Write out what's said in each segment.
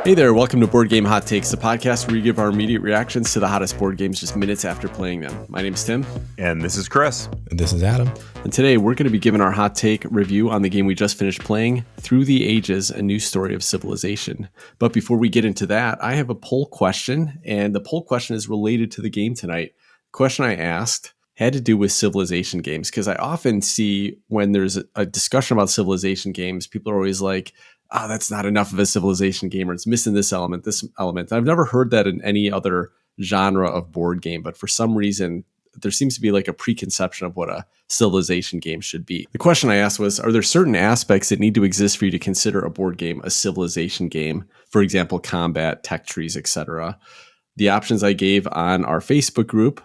Hey there, welcome to Board Game Hot Takes, the podcast where we give our immediate reactions to the hottest board games just minutes after playing them. My name's Tim. And this is Chris. And this is Adam. And today we're going to be giving our hot take review on the game we just finished playing, Through the Ages, A New Story of Civilization. But before we get into that, I have a poll question, and the poll question is related to the game tonight. The question I asked had to do with civilization games, because I often see when there's a discussion about civilization games, people are always like, that's not enough of a civilization game, or it's missing this element, this element. I've never heard that in any other genre of board game, but for some reason, there seems to be like a preconception of what a civilization game should be. The question I asked was, are there certain aspects that need to exist for you to consider a board game a civilization game? For example, combat, tech trees, etc. The options I gave on our Facebook group,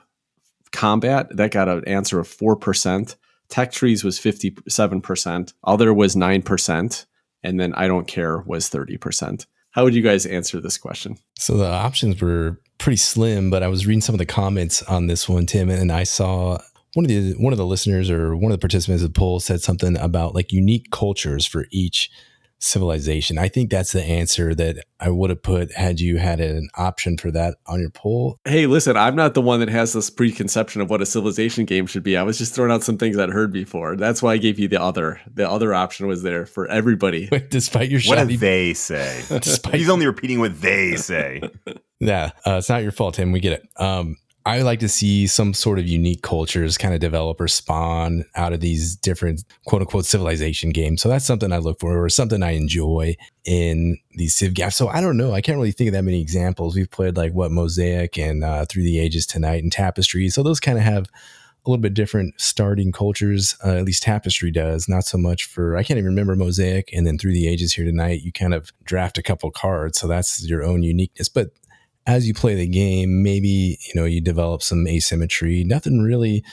combat, that got an answer of 4%. Tech trees was 57%. Other was 9%. And then I don't care was 30%. How would you guys answer this question? So the options were pretty slim, but I was reading some of the comments on this one, Tim, and I saw one of the listeners or one of the participants of the poll said something about like unique cultures for each civilization. I think that's the answer that I would have put had you had an option for that on your poll. Hey, listen, I'm not the one that has this preconception of what a civilization game should be. I was just throwing out some things I'd heard before. That's why I gave you the other. The other option was there for everybody. Despite your what did they say? He's only repeating what they say. Yeah, it's not your fault, Tim. We get it. I like to see some sort of unique cultures kind of develop or spawn out of these different quote unquote civilization games. So that's something I look for, or something I enjoy in these civ games. So I don't know. I can't really think of that many examples. We've played like Mosaic and Through the Ages tonight and Tapestry. So those kind of have a little bit different starting cultures. At least Tapestry does. Not so much for, I can't even remember Mosaic. And then Through the Ages here tonight, you kind of draft a couple cards. So that's your own uniqueness. But as you play the game, maybe, you develop some asymmetry, nothing really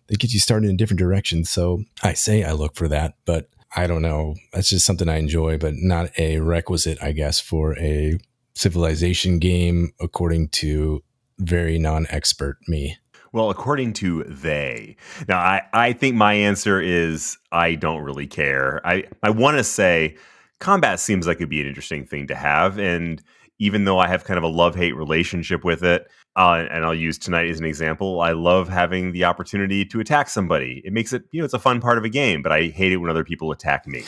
that gets you started in different directions. So I say I look for that, but I don't know. That's just something I enjoy, but not a requisite, I guess, for a civilization game, according to very non-expert me. Well, according to they. Now, I think my answer is I don't really care. I want to say combat seems like it'd be an interesting thing to have, and even though I have kind of a love-hate relationship with it, and I'll use tonight as an example, I love having the opportunity to attack somebody. It makes it, it's a fun part of a game, but I hate it when other people attack me.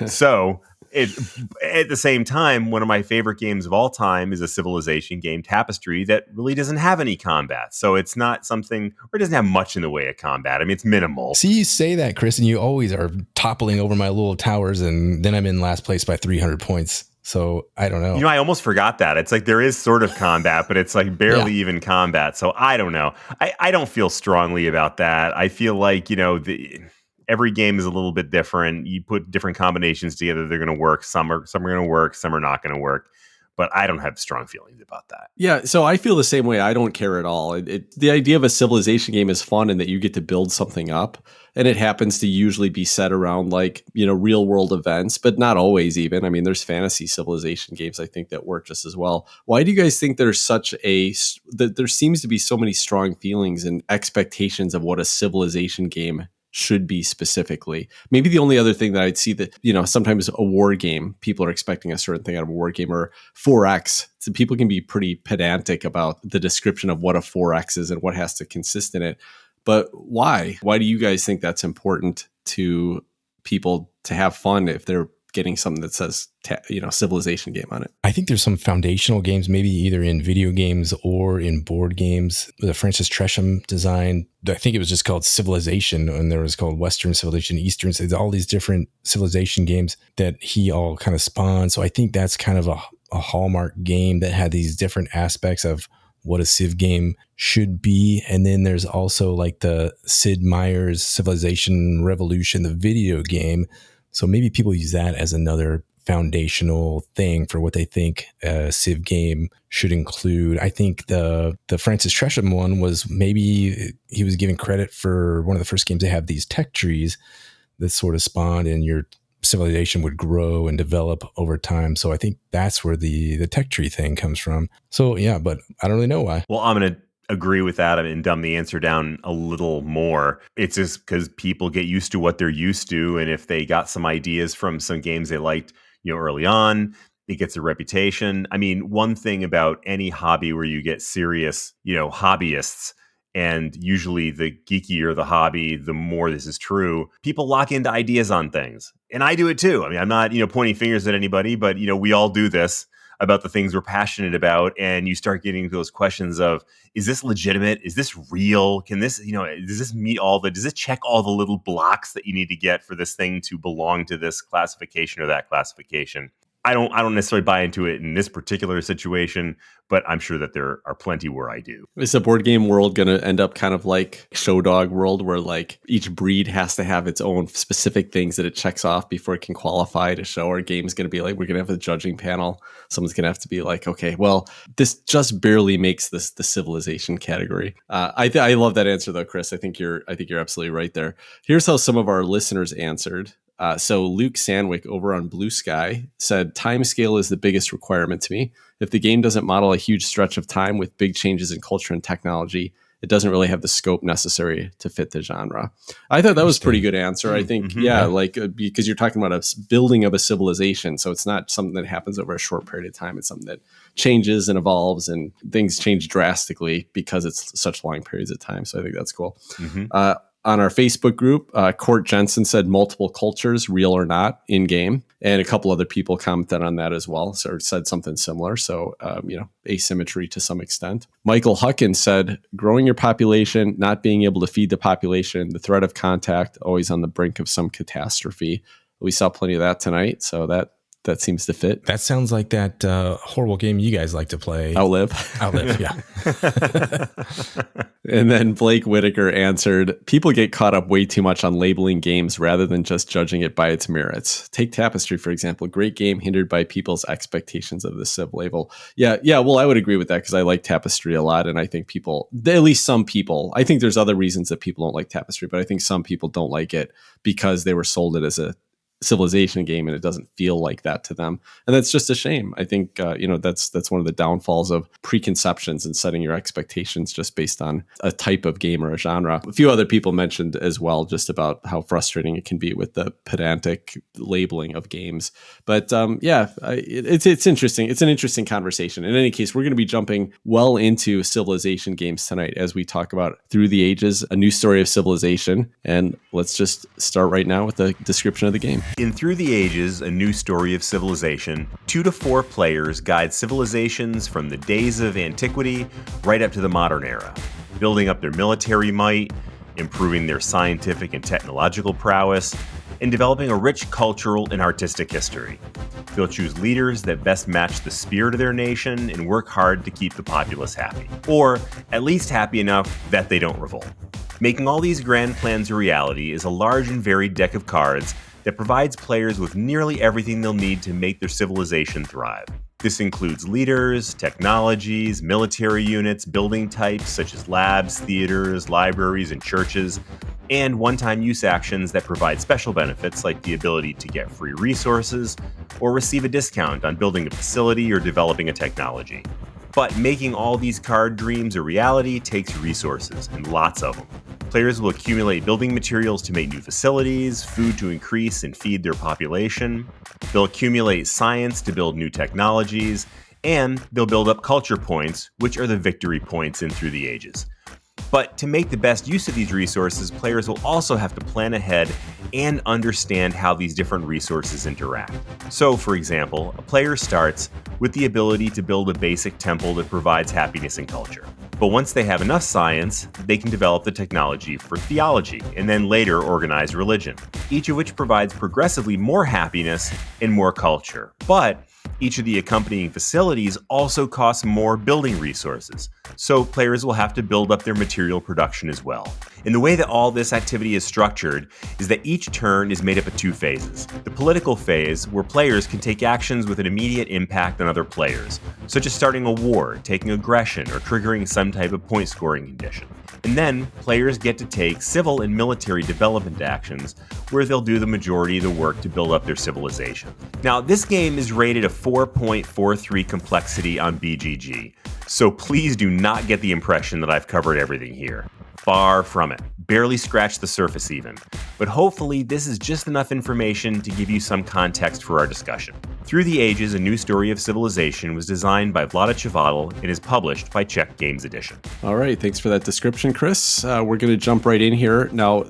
So at the same time, one of my favorite games of all time is a civilization game, Tapestry, that really doesn't have any combat. So it's not something, or it doesn't have much in the way of combat. I mean, it's minimal. See, you say that, Chris, and you always are toppling over my little towers, and then I'm in last place by 300 points. So I don't know. I almost forgot that. It's like there is sort of combat, but it's like barely even combat. So I don't know. I don't feel strongly about that. I feel like, every game is a little bit different. You put different combinations together, they're going to work. Some are going to work, some are not going to work. But I don't have strong feelings about that. Yeah, so I feel the same way. I don't care at all. The idea of a civilization game is fun in that you get to build something up. And it happens to usually be set around like, real world events, but not always even. I mean, there's fantasy civilization games, I think, that work just as well. Why do you guys think there's that there seems to be so many strong feelings and expectations of what a civilization game should be specifically? Maybe the only other thing that I'd see that, sometimes a war game, people are expecting a certain thing out of a war game, or 4X. So people can be pretty pedantic about the description of what a 4X is and what has to consist in it. But why? Why do you guys think that's important to people to have fun if they're getting something that says, civilization game on it? I think there's some foundational games, maybe either in video games or in board games. The Francis Tresham design, I think it was just called Civilization, and there was called Western Civilization, Eastern, all these different civilization games that he all kind of spawned. So I think that's kind of a hallmark game that had these different aspects of what a civ game should be. And then there's also like the Sid Meier's Civilization Revolution, the video game. So maybe people use that as another foundational thing for what they think a civ game should include. I think the Francis Tresham one was, maybe he was given credit for one of the first games to have these tech trees that sort of spawned, and your civilization would grow and develop over time. So I think that's where the tech tree thing comes from. So yeah, but I don't really know why. Well, I'm going to agree with Adam and dumb the answer down a little more. It's just because people get used to what they're used to. And if they got some ideas from some games they liked, early on, It gets a reputation. I mean, one thing about any hobby where you get serious, hobbyists, and usually the geekier the hobby, the more this is true, people lock into ideas on things. And I do it too. I mean, I'm not, pointing fingers at anybody, but, we all do this about the things we're passionate about. And you start getting those questions of, is this legitimate? Is this real? Can this, does this meet does it check all the little blocks that you need to get for this thing to belong to this classification or that classification? I don't necessarily buy into it in this particular situation, but I'm sure that there are plenty where I do. Is the board game world going to end up kind of like show dog world, where like each breed has to have its own specific things that it checks off before it can qualify to show? Our game's going to be like, we're going to have a judging panel. Someone's going to have to be like, okay, well, this just barely makes this the civilization category. I love that answer though, Chris. I think you're absolutely right there. Here's how some of our listeners answered. So Luke Sandwick over on Blue Sky said, timescale is the biggest requirement to me. If the game doesn't model a huge stretch of time with big changes in culture and technology, it doesn't really have the scope necessary to fit the genre. I thought that was a pretty good answer. I think, because you're talking about a building of a civilization. So it's not something that happens over a short period of time. It's something that changes and evolves, and things change drastically because it's such long periods of time. So I think that's cool. On our Facebook group, Court Jensen said multiple cultures, real or not, in game. And a couple other people commented on that as well, or said something similar. So, asymmetry to some extent. Michael Huckins said, growing your population, not being able to feed the population, the threat of contact, always on the brink of some catastrophe. We saw plenty of that tonight. So that seems to fit. That sounds like that horrible game you guys like to play. Outlive, yeah. And then Blake Whitaker answered, people get caught up way too much on labeling games rather than just judging it by its merits. Take Tapestry, for example. Great game hindered by people's expectations of the Civ label. Yeah. Well, I would agree with that because I like Tapestry a lot. And I think people, at least some people, I think there's other reasons that people don't like Tapestry, but I think some people don't like it because they were sold it as a civilization game and it doesn't feel like that to them, and that's just a shame. I think that's one of the downfalls of preconceptions and setting your expectations just based on a type of game or a genre. A few other people mentioned as well just about how frustrating it can be with the pedantic labeling of games, but it's interesting. It's an interesting conversation. In any case, we're going to be jumping well into civilization games tonight as we talk about Through the Ages, a new story of civilization, and let's just start right now with the description of the game. In Through the Ages, a new story of civilization, 2 to 4 players guide civilizations from the days of antiquity right up to the modern era, building up their military might, improving their scientific and technological prowess, and developing a rich cultural and artistic history. They'll choose leaders that best match the spirit of their nation and work hard to keep the populace happy, or at least happy enough that they don't revolt. Making all these grand plans a reality is a large and varied deck of cards that provides players with nearly everything they'll need to make their civilization thrive. This includes leaders, technologies, military units, building types such as labs, theaters, libraries, and churches, and one-time use actions that provide special benefits like the ability to get free resources or receive a discount on building a facility or developing a technology. But making all these card dreams a reality takes resources, and lots of them. Players will accumulate building materials to make new facilities, food to increase and feed their population. They'll accumulate science to build new technologies, and they'll build up culture points, which are the victory points in Through the Ages. But to make the best use of these resources, players will also have to plan ahead and understand how these different resources interact. So, for example, a player starts with the ability to build a basic temple that provides happiness and culture. But once they have enough science, they can develop the technology for theology, and then later organize religion, each of which provides progressively more happiness and more culture. But each of the accompanying facilities also costs more building resources, so players will have to build up their material production as well. And the way that all this activity is structured is that each turn is made up of 2 phases. The political phase, where players can take actions with an immediate impact on other players, such as starting a war, taking aggression, or triggering some type of point scoring condition. And then, players get to take civil and military development actions, where they'll do the majority of the work to build up their civilization. Now, this game is rated a 4.43 complexity on BGG. So please do not get the impression that I've covered everything here. Far from it. Barely scratched the surface even. But hopefully this is just enough information to give you some context for our discussion. Through the Ages, A New Story of Civilization was designed by Vlada Chvátil and is published by Czech Games Edition. All right, thanks for that description, Chris. We're going to jump right in here. Now,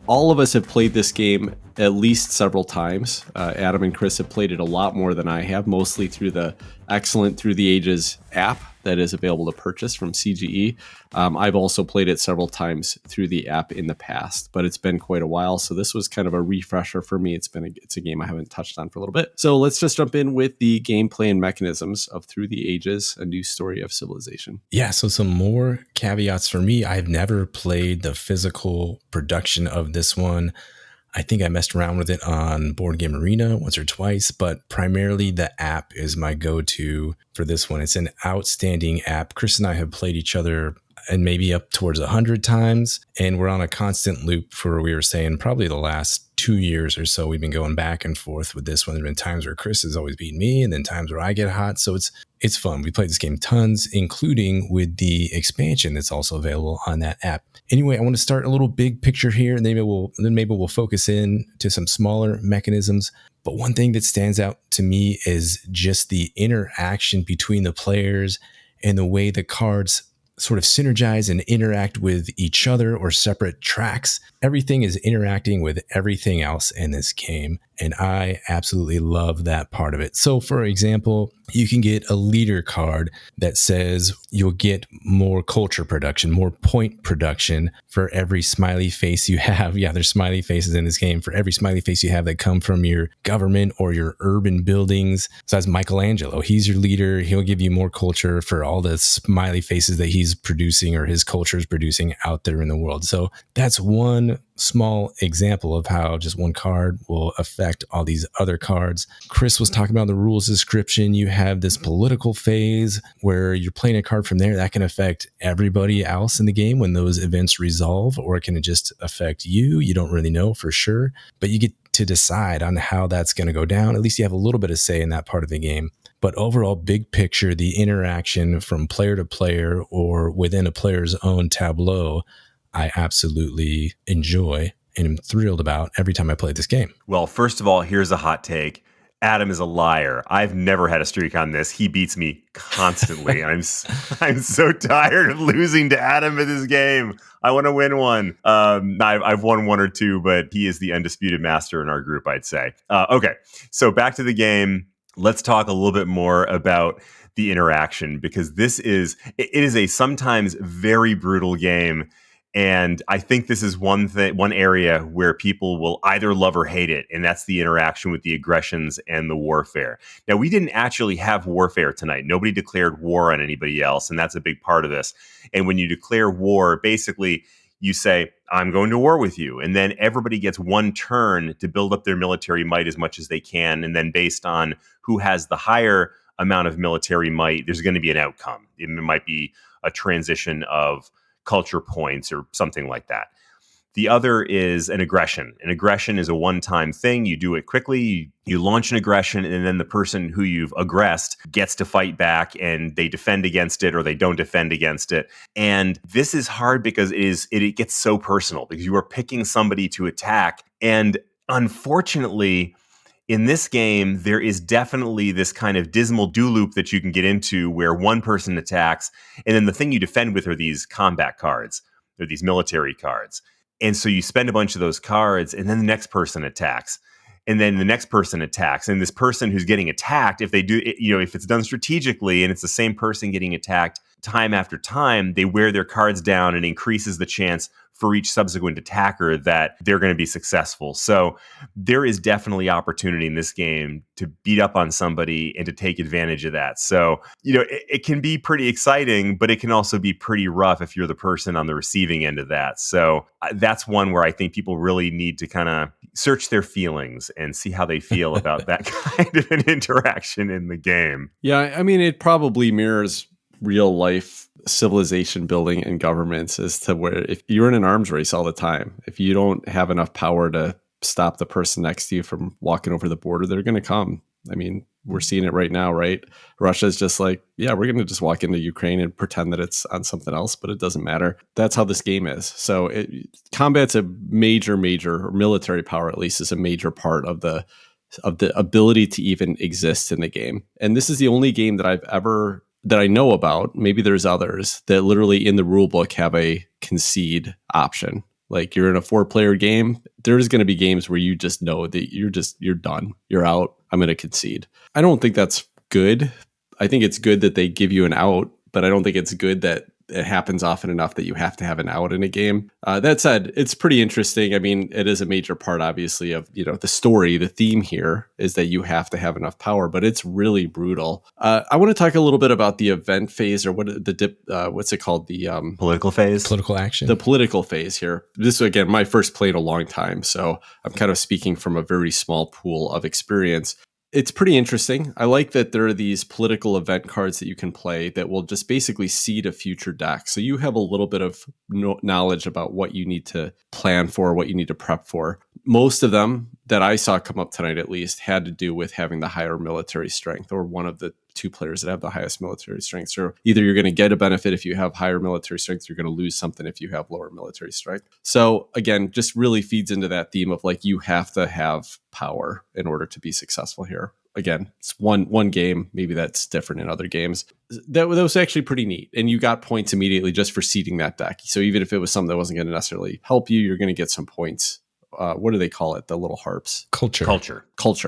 all of us have played this game at least several times. Adam and Chris have played it a lot more than I have, mostly through the excellent Through the Ages app that is available to purchase from CGE. I've also played it several times through the app in the past, but it's been quite a while. So this was kind of a refresher for me. It's a game I haven't touched on for a little bit. So let's just jump in with the gameplay and mechanisms of Through the Ages, A New Story of Civilization. Yeah, so some more caveats for me. I've never played the physical production of this one. I think I messed around with it on Board Game Arena once or twice, but primarily the app is my go-to for this one. It's an outstanding app. Chris and I have played each other and maybe up towards 100 times, and we're on a constant loop for, we were saying, probably the last 2 years or so. We've been going back and forth with this one. There have been times where Chris has always beaten me, and then times where I get hot. So it's fun. We played this game tons, including with the expansion that's also available on that app. Anyway, I want to start a little big picture here, and maybe we'll focus in to some smaller mechanisms. But one thing that stands out to me is just the interaction between the players and the way the cards sort of synergize and interact with each other or separate tracks. Everything is interacting with everything else in this game, and I absolutely love that part of it. So, for example, you can get a leader card that says you'll get more culture production, more point production for every smiley face you have. Yeah, there's smiley faces in this game. For every smiley face you have that come from your government or your urban buildings. So that's Michelangelo. He's your leader. He'll give you more culture for all the smiley faces that he's producing or his culture is producing out there in the world. So that's one small example of how just one card will affect all these other cards. Chris was talking about the rules description. You have this political phase where you're playing a card from there that can affect everybody else in the game when those events resolve, or it can just affect you. You don't really know for sure, but you get to decide on how that's going to go down. At least you have a little bit of say in that part of the game. But overall, big picture, the interaction from player to player or within a player's own tableau, I absolutely enjoy and am thrilled about every time I play this game. Well, first of all, here's a hot take. Adam is a liar. I've never had a streak on this. He beats me constantly. I'm so tired of losing to Adam in this game. I want to win one. I've won one or two, but he is the undisputed master in our group, I'd say. Okay, so back to the game. Let's talk a little bit more about the interaction, because it is a sometimes very brutal game. And I think this is one area where people will either love or hate it, and that's the interaction with the aggressions and the warfare. Now, we didn't actually have warfare tonight. Nobody declared war on anybody else, and that's a big part of this. And when you declare war, basically, you say, I'm going to war with you. And then everybody gets one turn to build up their military might as much as they can. And then based on who has the higher amount of military might, there's going to be an outcome. It might be a transition of culture points or something like that. The other is an aggression. An aggression is a one-time thing. You do it quickly. You launch an aggression, and then the person who you've aggressed gets to fight back, and they defend against it or they don't defend against it. And this is hard because it gets so personal, because you are picking somebody to attack. And unfortunately, in this game, there is definitely this kind of dismal do loop that you can get into where one person attacks, and then the thing you defend with are these combat cards. They're these military cards. And so you spend a bunch of those cards, and then the next person attacks. And then the next person attacks. And this person who's getting attacked, if it's done strategically and it's the same person getting attacked time after time, they wear their cards down and increases the chance for each subsequent attacker that they're going to be successful. So there is definitely opportunity in this game to beat up on somebody and to take advantage of that. So, it can be pretty exciting, but it can also be pretty rough if you're the person on the receiving end of that. So that's one where I think people really need to kind of search their feelings and see how they feel about that kind of an interaction in the game. Yeah, I mean, it probably mirrors real life civilization building and governments, as to where if you're in an arms race all the time, if you don't have enough power to stop the person next to you from walking over the border, they're going to come. I mean, we're seeing it right now, right? Russia's just like, yeah, we're going to just walk into Ukraine and pretend that it's on something else, but it doesn't matter. That's how this game is. So combat's a major, or military power at least is a major part of the ability to even exist in the game. And this is the only game that I know about, maybe there's others, that literally in the rule book have a concede option. Like you're in a 4-player game, there's going to be games where you just know that you're done. You're out. I'm going to concede. I don't think that's good. I think it's good that they give you an out, but I don't think it's good that it happens often enough that you have to have an out in a game. That said, it's pretty interesting. I mean, it is a major part, obviously, of the story. The theme here is that you have to have enough power, but it's really brutal. I want to talk a little bit about the event phase, or what's it called? The political phase, political action, the political phase here. This again, my first play in a long time, so I'm kind of speaking from a very small pool of experience. It's pretty interesting. I like that there are these political event cards that you can play that will just basically seed a future deck. So you have a little bit of knowledge about what you need to plan for, what you need to prep for. Most of them that I saw come up tonight, at least, had to do with having the higher military strength, or one of the 2 players that have the highest military strength. So either you're going to get a benefit if you have higher military strength, you're going to lose something if you have lower military strength. So again, just really feeds into that theme of like, you have to have power in order to be successful here. Again, it's one game. Maybe that's different in other games. That was actually pretty neat. And you got points immediately just for seeding that deck. So even if it was something that wasn't going to necessarily help you, you're going to get some points. What do they call it? The little harps. Culture,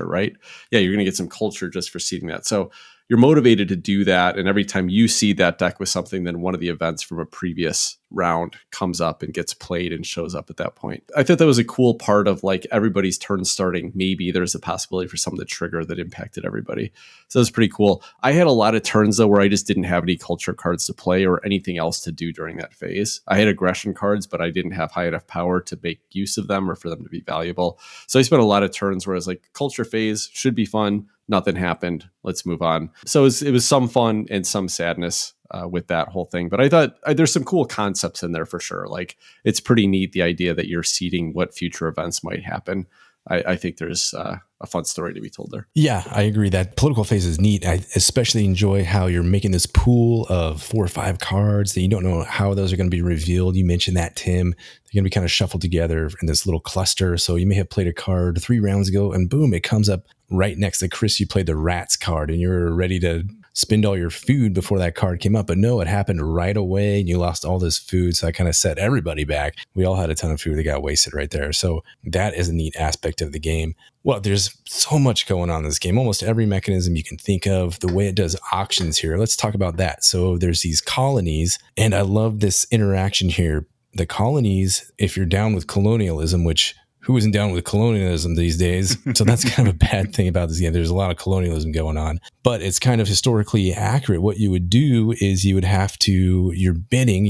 right? Yeah, you're going to get some culture just for seeding that. So you're motivated to do that. And every time you seed that deck with something, then one of the events from a previous round comes up and gets played and shows up at that point. I thought that was a cool part of like everybody's turn starting. Maybe there's a possibility for something to trigger that impacted everybody. So it's pretty cool. I had a lot of turns though where I just didn't have any culture cards to play or anything else to do during that phase. I had aggression cards, but I didn't have high enough power to make use of them or for them to be valuable. So I spent a lot of turns where I was like, culture phase should be fun. Nothing happened. Let's move on. So it was some fun and some sadness with that whole thing. But I thought there's some cool concepts in there for sure. Like it's pretty neat, the idea that you're seeding what future events might happen. I think there's a fun story to be told there. Yeah, I agree. That political phase is neat. I especially enjoy how you're making this pool of 4 or 5 cards that you don't know how those are going to be revealed. You mentioned that, Tim. They're going to be kind of shuffled together in this little cluster. So you may have played a card 3 rounds ago and boom, it comes up right next to Chris. You played the rats card and you're ready to spend all your food before that card came up. But no, it happened right away and you lost all this food. So I kind of set everybody back. We all had a ton of food that got wasted right there. So that is a neat aspect of the game. Well, there's so much going on in this game. Almost every mechanism you can think of, the way it does auctions here. Let's talk about that. So there's these colonies, and I love this interaction here. The colonies, if you're down with colonialism, which who isn't down with colonialism these days? So that's kind of a bad thing about this game. There's a lot of colonialism going on, but it's kind of historically accurate. What you would do is you would have to, you're bidding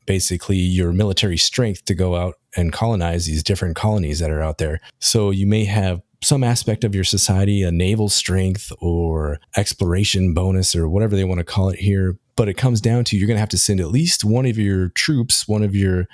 basically your military strength to go out and colonize these different colonies that are out there. So you may have some aspect of your society, a naval strength or exploration bonus or whatever they want to call it here. But it comes down to, you're going to have to send at least one of your troops, one of your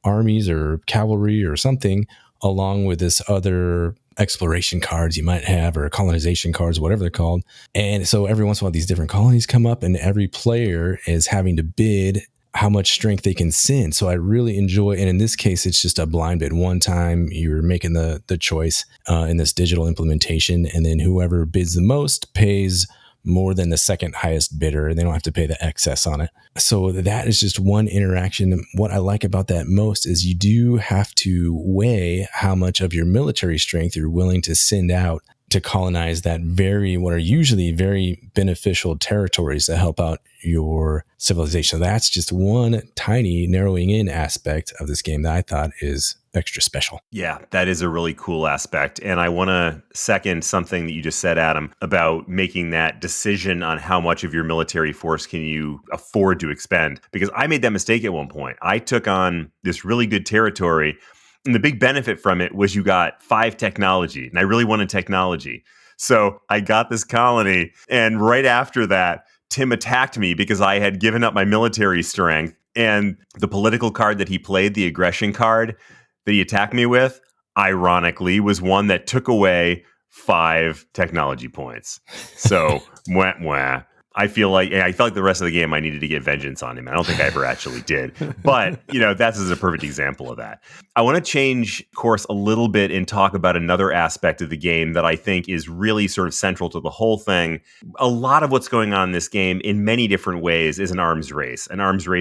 armies or cavalry or something, along with this other exploration cards you might have, or colonization cards, whatever they're called. And so every once in a while, these different colonies come up and every player is having to bid how much strength they can send. So I really enjoy, and in this case, it's just a blind bid. One time you're making the choice in this digital implementation, and then whoever bids the most pays more than the second highest bidder, and they don't have to pay the excess on it. So that is just one interaction. What I like about that most is you do have to weigh how much of your military strength you're willing to send out to colonize that what are usually very beneficial territories that help out your civilization. So that's just one tiny narrowing in aspect of this game that I thought is extra special. Yeah, that is a really cool aspect. And I want to second something that you just said, Adam, about making that decision on how much of your military force can you afford to expend. Because I made that mistake at one point. I took on this really good territory, and the big benefit from it was you got 5 technology, and I really wanted technology. So I got this colony, and right after that, Tim attacked me because I had given up my military strength, and the political card that he played, the aggression card that he attacked me with, ironically, was one that took away 5 technology points. So, mwah, mwah. I felt like the rest of the game I needed to get vengeance on him. I don't think I ever actually did. But, that's a perfect example of that. I want to change course a little bit and talk about another aspect of the game that I think is really sort of central to the whole thing. A lot of what's going on in this game in many different ways is an arms race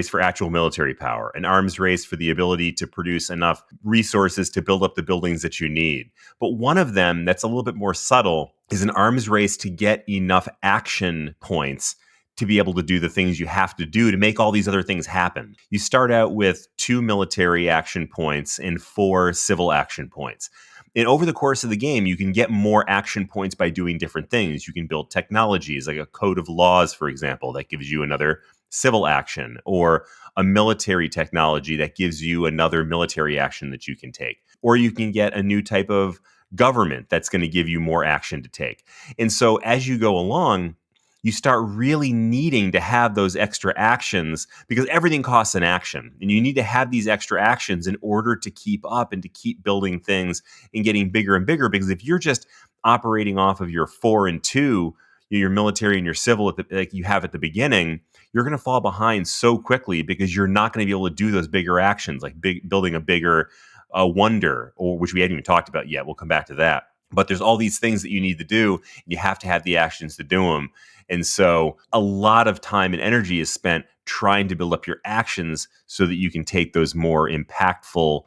for actual military power, an arms race for the ability to produce enough resources to build up the buildings that you need. But one of them that's a little bit more subtle is an arms race to get enough action points to be able to do the things you have to do to make all these other things happen. You start out with 2 military action points and 4 civil action points. And over the course of the game, you can get more action points by doing different things. You can build technologies like a code of laws, for example, that gives you another civil action, or a military technology that gives you another military action that you can take. Or you can get a new type of government that's going to give you more action to take. And so as you go along, you start really needing to have those extra actions because everything costs an action. And you need to have these extra actions in order to keep up and to keep building things and getting bigger and bigger. Because if you're just operating off of your 4 and 2, your military and your civil like you have at the beginning, you're going to fall behind so quickly because you're not going to be able to do those bigger actions, like building a bigger wonder, or which we haven't even talked about yet. We'll come back to that. But there's all these things that you need to do, and you have to have the actions to do them. And so a lot of time and energy is spent trying to build up your actions so that you can take those more impactful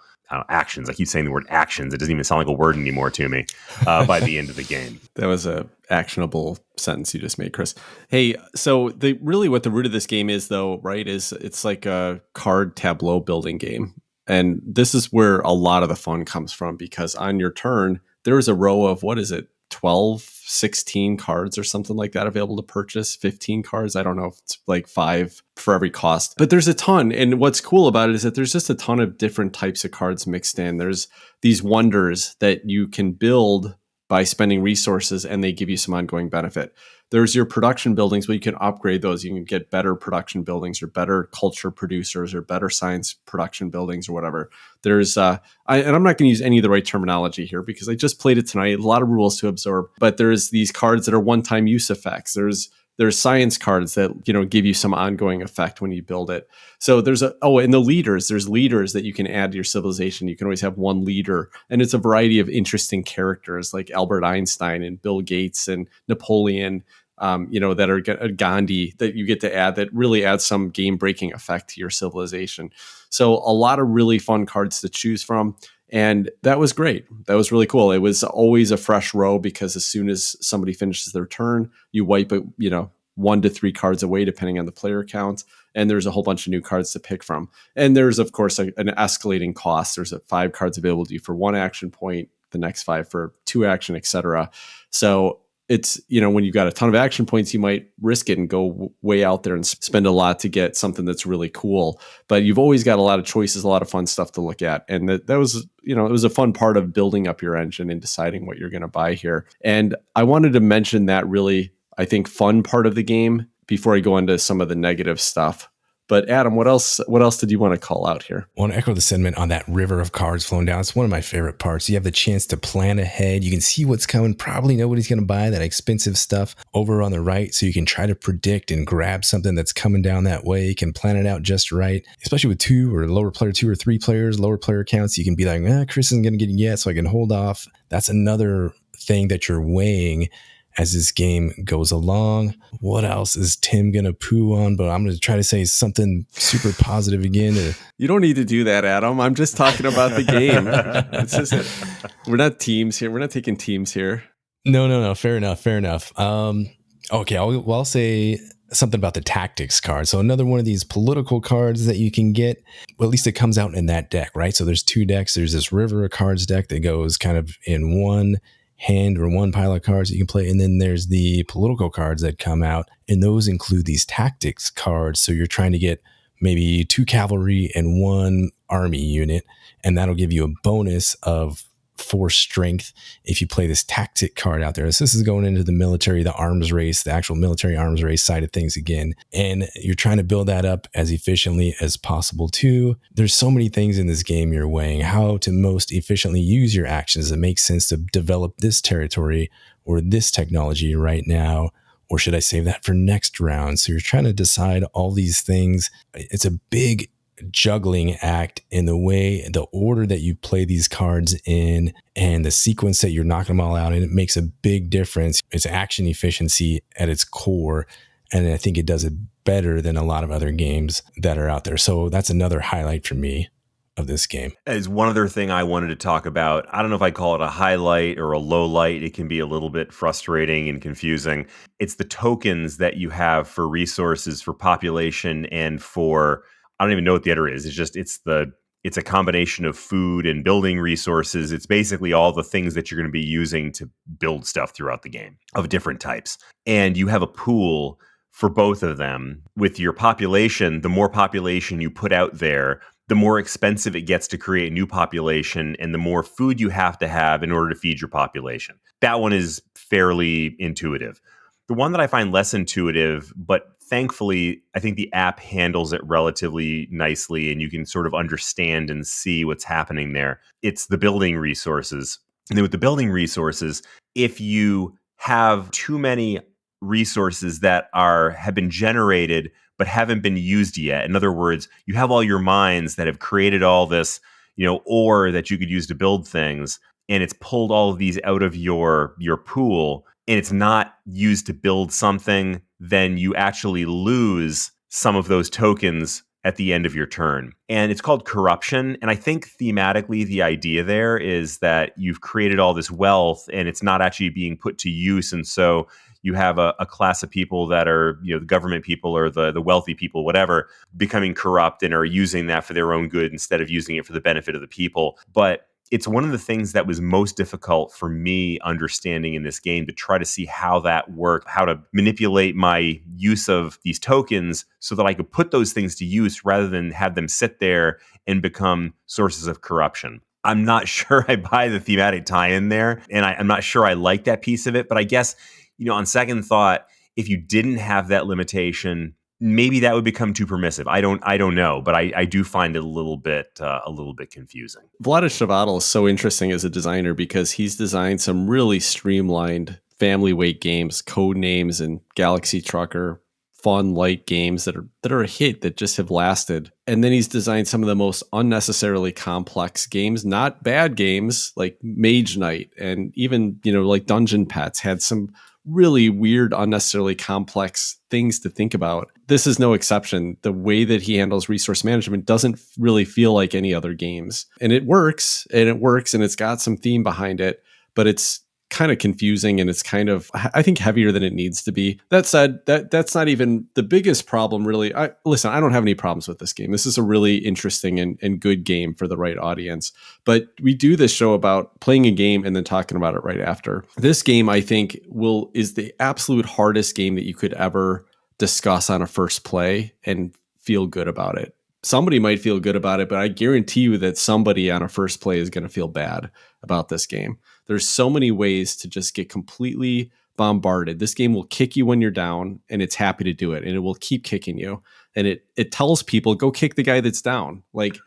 actions. I keep saying the word actions. It doesn't even sound like a word anymore to me by the end of the game. That was a actionable sentence you just made, Chris. Hey, so what the root of this game is, though, right, is it's like a card tableau building game. And this is where a lot of the fun comes from, because on your turn, there is a row of, 12, 16 cards or something like that available to purchase, 15 cards. I don't know if it's like 5 for every cost, but there's a ton. And what's cool about it is that there's just a ton of different types of cards mixed in. There's these wonders that you can build by spending resources, and they give you some ongoing benefit. There's your production buildings, but you can upgrade those. You can get better production buildings, or better culture producers, or better science production buildings, or whatever. There's, and I'm not going to use any of the right terminology here because I just played it tonight. A lot of rules to absorb, but there's these cards that are one-time use effects. There's science cards that, give you some ongoing effect when you build it. So there's and the leaders, there's leaders that you can add to your civilization. You can always have one leader, and it's a variety of interesting characters like Albert Einstein and Bill Gates and Napoleon, that are Gandhi, that you get to add, that really adds some game breaking effect to your civilization. So a lot of really fun cards to choose from. And that was great. That was really cool. It was always a fresh row because as soon as somebody finishes their turn, you wipe it, 1 to 3 cards away, depending on the player count. And there's a whole bunch of new cards to pick from. And there's, of course, an escalating cost. There's 5 cards available to you for 1 action point, the next 5 for 2 action, etc. So it's, when you've got a ton of action points, you might risk it and go way out there and spend a lot to get something that's really cool. But you've always got a lot of choices, a lot of fun stuff to look at. And that was, it was a fun part of building up your engine and deciding what you're going to buy here. And I wanted to mention that really, I think, fun part of the game before I go into some of the negative stuff. But Adam, what else did you want to call out here? I want to echo the sentiment on that river of cards flowing down. It's one of my favorite parts. You have the chance to plan ahead. You can see what's coming, probably know what he's going to buy, that expensive stuff over on the right. So you can try to predict and grab something that's coming down that way. You can plan it out just right, especially with 2 or 3 players, lower player counts. You can be like, Chris isn't going to get it yet, so I can hold off. That's another thing that you're weighing as this game goes along. What else is Tim going to poo on? But I'm going to try to say something super positive again. You don't need to do that, Adam. I'm just talking about the game. We're not teams here. We're not taking teams here. No. Fair enough. Okay, I'll say something about the tactics card. So another one of these political cards that you can get. Well, at least it comes out in that deck, right? So there's 2 decks. There's this River of Cards deck that goes kind of in one hand or one pile of cards that you can play. And then there's the political cards that come out, and those include these tactics cards. So you're trying to get maybe 2 cavalry and 1 army unit, and that'll give you a bonus of force strength if you play this tactic card out there. So this is going into the military, the arms race, the actual military arms race side of things again. And you're trying to build that up as efficiently as possible too. There's so many things in this game you're weighing how to most efficiently use your actions. It makes sense to develop this territory or this technology right now, or should I save that for next round? So you're trying to decide all these things. It's a big juggling act in the order that you play these cards in and the sequence that you're knocking them all out in. It makes a big difference. It's action efficiency at its core. And I think it does it better than a lot of other games that are out there. So that's another highlight for me of this game. As one other thing I wanted to talk about, I don't know if I call it a highlight or a low light. It can be a little bit frustrating and confusing. It's the tokens that you have for resources, for population, and for, I don't even know what the other is. It's a combination of food and building resources. It's basically all the things that you're going to be using to build stuff throughout the game of different types. And you have a pool for both of them. With your population, the more population you put out there, the more expensive it gets to create new population and the more food you have to have in order to feed your population. That one is fairly intuitive. The one that I find less intuitive, but thankfully, I think the app handles it relatively nicely and you can sort of understand and see what's happening there. It's the building resources. And then with the building resources, if you have too many resources that have been generated but haven't been used yet. In other words, you have all your mines that have created all this, ore that you could use to build things, and it's pulled all of these out of your pool, and it's not used to build something, then you actually lose some of those tokens at the end of your turn. And it's called corruption. And I think thematically, the idea there is that you've created all this wealth and it's not actually being put to use. And so you have a class of people that are, the government people or the wealthy people, whatever, becoming corrupt and are using that for their own good instead of using it for the benefit of the people. But it's one of the things that was most difficult for me understanding in this game, to try to see how that worked, how to manipulate my use of these tokens so that I could put those things to use rather than have them sit there and become sources of corruption. I'm not sure I buy the thematic tie-in there, and I'm not sure I like that piece of it, but I guess, on second thought, if you didn't have that limitation, maybe that would become too permissive. I don't know, but I do find it a little bit confusing. Vlaada Chvátil is so interesting as a designer because he's designed some really streamlined family weight games, Code Names and Galaxy Trucker, fun light games that are a hit that just have lasted. And then he's designed some of the most unnecessarily complex games, not bad games like Mage Knight, and even like Dungeon Pets had some really weird, unnecessarily complex things to think about. This is no exception. The way that he handles resource management doesn't really feel like any other games. And it works, and it's got some theme behind it, but it's kind of confusing and it's kind of, I think, heavier than it needs to be. That said, that's not even the biggest problem, really. I don't have any problems with this game. This is a really interesting and good game for the right audience. But we do this show about playing a game and then talking about it right after. This game, I think, is the absolute hardest game that you could ever discuss on a first play and feel good about it. Somebody might feel good about it, but I guarantee you that somebody on a first play is going to feel bad about this game. There's so many ways to just get completely bombarded. This game will kick you when you're down, and it's happy to do it, and it will keep kicking you. And it tells people, go kick the guy that's down. Like,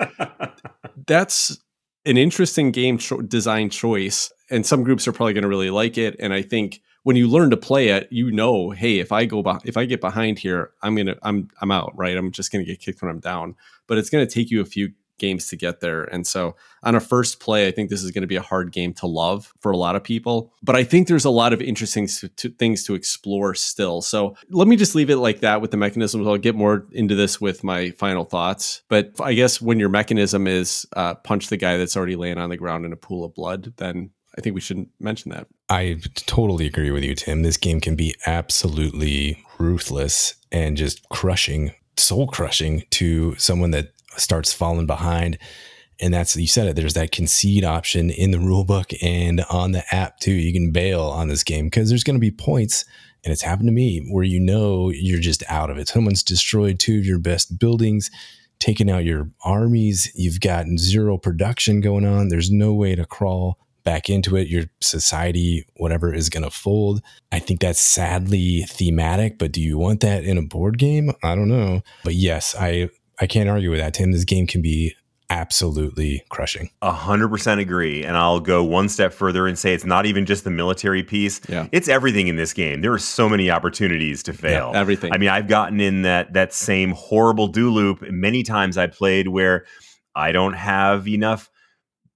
that's an interesting game design choice, and some groups are probably going to really like it. And I think when you learn to play it, hey, if I get behind here, I'm out, right? I'm just going to get kicked when I'm down. But it's going to take you a few games to get there. And so on a first play, I think this is going to be a hard game to love for a lot of people. But I think there's a lot of interesting things to explore still. So let me just leave it like that with the mechanisms. I'll get more into this with my final thoughts. But I guess when your mechanism is punch the guy that's already laying on the ground in a pool of blood, then I think we shouldn't mention that. I totally agree with you, Tim. This game can be absolutely ruthless and just soul crushing to someone that starts falling behind. And that's, you said it, there's that concede option in the rule book and on the app too. You can bail on this game because there's going to be points, and it's happened to me, where you're just out of it. Someone's destroyed two of your best buildings, taken out your armies. You've got zero production going on. There's no way to crawl back into it, your society, whatever, is going to fold. I think that's sadly thematic, but do you want that in a board game? I don't know. But yes, I can't argue with that, Tim. This game can be absolutely crushing. 100% agree. And I'll go one step further and say it's not even just the military piece. Yeah. It's everything in this game. There are so many opportunities to fail. Yeah, everything. I mean, I've gotten in that same horrible do loop many times I played where I don't have enough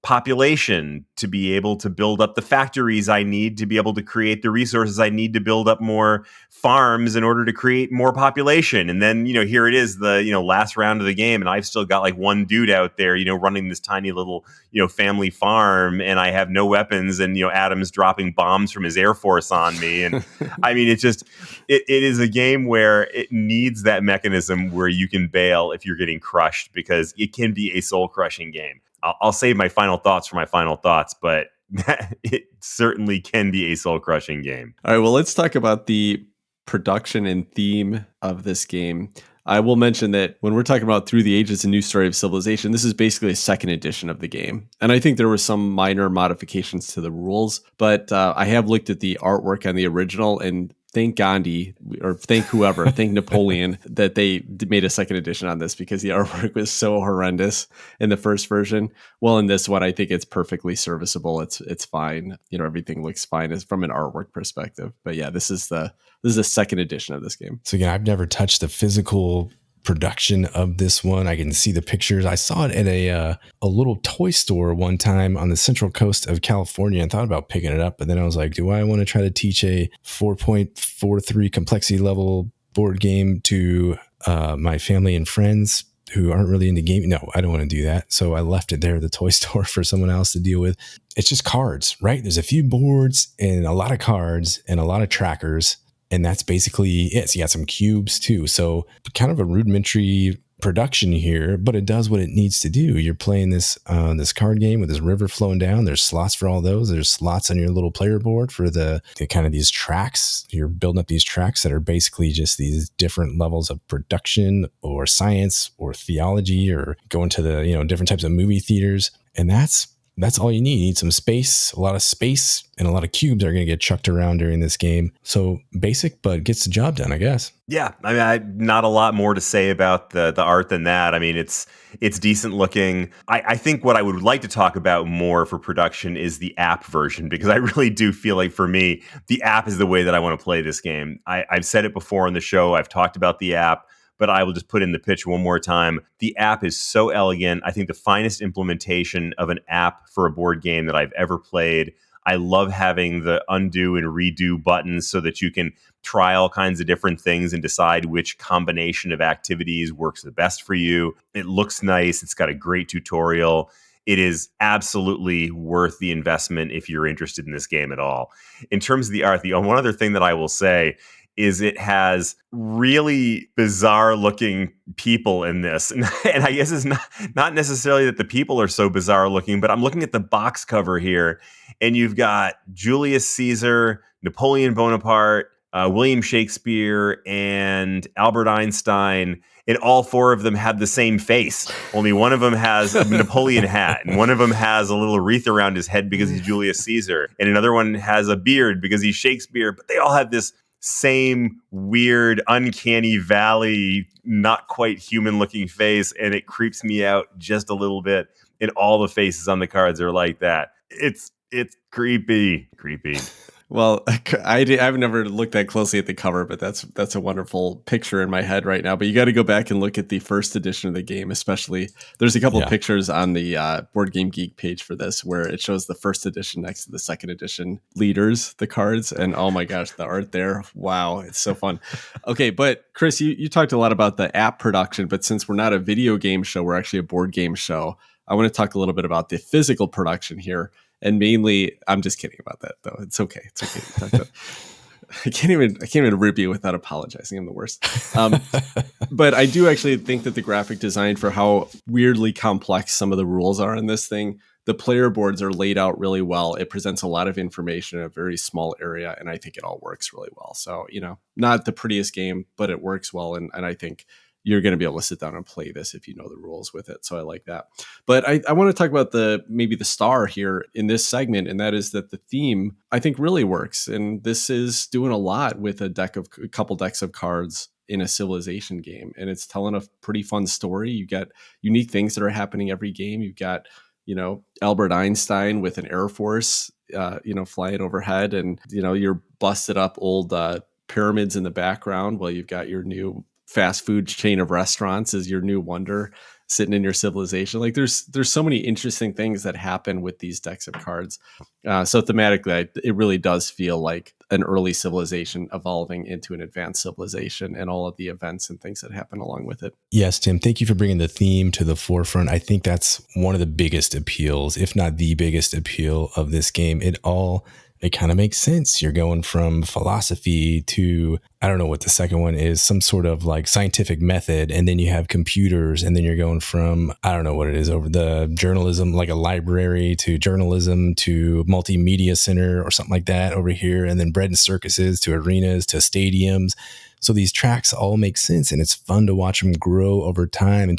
population to be able to build up the factories I need to be able to create the resources I need to build up more farms in order to create more population. And then, here it is, the, last round of the game, and I've still got like one dude out there, running this tiny little, family farm, and I have no weapons, and, Adam's dropping bombs from his Air Force on me. And I mean, it is a game where it needs that mechanism where you can bail if you're getting crushed, because it can be a soul crushing game. I'll save my final thoughts for my final thoughts, but it certainly can be a soul-crushing game. All right, well, let's talk about the production and theme of this game. I will mention that when we're talking about Through the Ages, A New Story of Civilization, this is basically a second edition of the game. And I think there were some minor modifications to the rules, but I have looked at the artwork on the original, and thank Gandhi, or thank whoever, thank Napoleon, that they made a second edition on this, because the artwork was so horrendous in the first version. Well, in this one, I think it's perfectly serviceable. It's fine. Everything looks fine as from an artwork perspective. But yeah, this is the second edition of this game. So again, I've never touched the physical production of this one. I can see the pictures. I saw it at a little toy store one time on the central coast of California and thought about picking it up. But then I was like, do I want to try to teach a 4.43 complexity level board game to my family and friends who aren't really into gaming? No, I don't want to do that. So I left it there at the toy store for someone else to deal with. It's just cards, right? There's a few boards and a lot of cards and a lot of trackers. And that's basically it. So you got some cubes too. So kind of a rudimentary production here, but it does what it needs to do. You're playing this card game with this river flowing down. There's slots for all those. There's slots on your little player board for the kind of these tracks. You're building up these tracks that are basically just these different levels of production or science or theology, or going to the, different types of movie theaters. And that's all you need. You need some space, a lot of space, and a lot of cubes are going to get chucked around during this game. So basic, but gets the job done, I guess. Yeah, I mean, not a lot more to say about the art than that. I mean, it's decent looking. I think what I would like to talk about more for production is the app version, because I really do feel like, for me, the app is the way that I want to play this game. I've said it before on the show. I've talked about the app, but I will just put in the pitch one more time. The app is so elegant. I think the finest implementation of an app for a board game that I've ever played. I love having the undo and redo buttons so that you can try all kinds of different things and decide which combination of activities works the best for you. It looks nice. It's got a great tutorial. It is absolutely worth the investment if you're interested in this game at all. In terms of the art, the one other thing that I will say is it has really bizarre looking people in this. And I guess it's not necessarily that the people are so bizarre looking, but I'm looking at the box cover here, and you've got Julius Caesar, Napoleon Bonaparte, William Shakespeare, and Albert Einstein. And all four of them have the same face. Only one of them has a Napoleon hat, and one of them has a little wreath around his head because he's Julius Caesar, and another one has a beard because he's Shakespeare. But they all have this same weird, uncanny valley, not quite human looking face, and it creeps me out just a little bit. And all the faces on the cards are like that. It's creepy. Well, I've never looked that closely at the cover, but that's a wonderful picture in my head right now. But you got to go back and look at the first edition of the game, especially. There's a couple of pictures on the Board Game Geek page for this where it shows the first edition next to the second edition leaders, the cards, and oh my gosh, the art there. Wow, it's so fun. Okay, but Chris, you talked a lot about the app production, but since we're not a video game show, we're actually a board game show. I want to talk a little bit about the physical production here. And mainly, I'm just kidding about that, though. It's okay. It's okay to talk about. I can't even rib you without apologizing. I'm the worst. But I do actually think that the graphic design for how weirdly complex some of the rules are in this thing, the player boards are laid out really well. It presents a lot of information in a very small area, and I think it all works really well. So, not the prettiest game, but it works well. And I think, you're going to be able to sit down and play this if you know the rules with it. So I like that. But I want to talk about maybe the star here in this segment, and that is that the theme I think really works. And this is doing a lot with a couple decks of cards in a Civilization game, and it's telling a pretty fun story. You got unique things that are happening every game. You've got, Albert Einstein with an Air Force, flying overhead, and you're busted up old pyramids in the background while you've got your new fast food chain of restaurants as your new wonder sitting in your civilization. Like there's so many interesting things that happen with these decks of cards. So thematically, it really does feel like an early civilization evolving into an advanced civilization, and all of the events and things that happen along with it. Yes, Tim, thank you for bringing the theme to the forefront. I think that's one of the biggest appeals, if not the biggest appeal of this game. It kind of makes sense. You're going from philosophy to, I don't know what the second one is, some sort of like scientific method. And then you have computers, and then you're going from, I don't know what it is, over the journalism, like a library, to journalism to multimedia center or something like that over here. And then bread and circuses to arenas to stadiums. So these tracks all make sense, and it's fun to watch them grow over time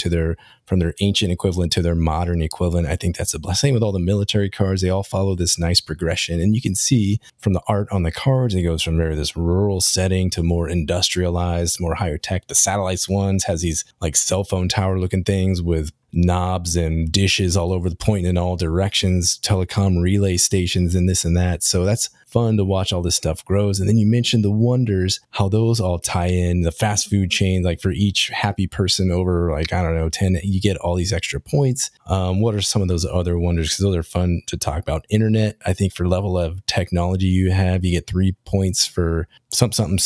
from their ancient equivalent to their modern equivalent. I think that's a blessing with all the military cards. They all follow this nice progression, and you can see from the art on the cards, it goes from this rural setting to more industrialized, more higher tech. The satellites ones has these like cell phone tower looking things with knobs and dishes all over the point in all directions, telecom relay stations and this and that. So that's fun to watch all this stuff grows. And then you mentioned the wonders, how those all tie in, the fast food chain, like for each happy person over, like, I don't know, 10, you get all these extra points. What are some of those other wonders? Because those are fun to talk about. Internet, I think for level of technology you have, you get 3 points for something.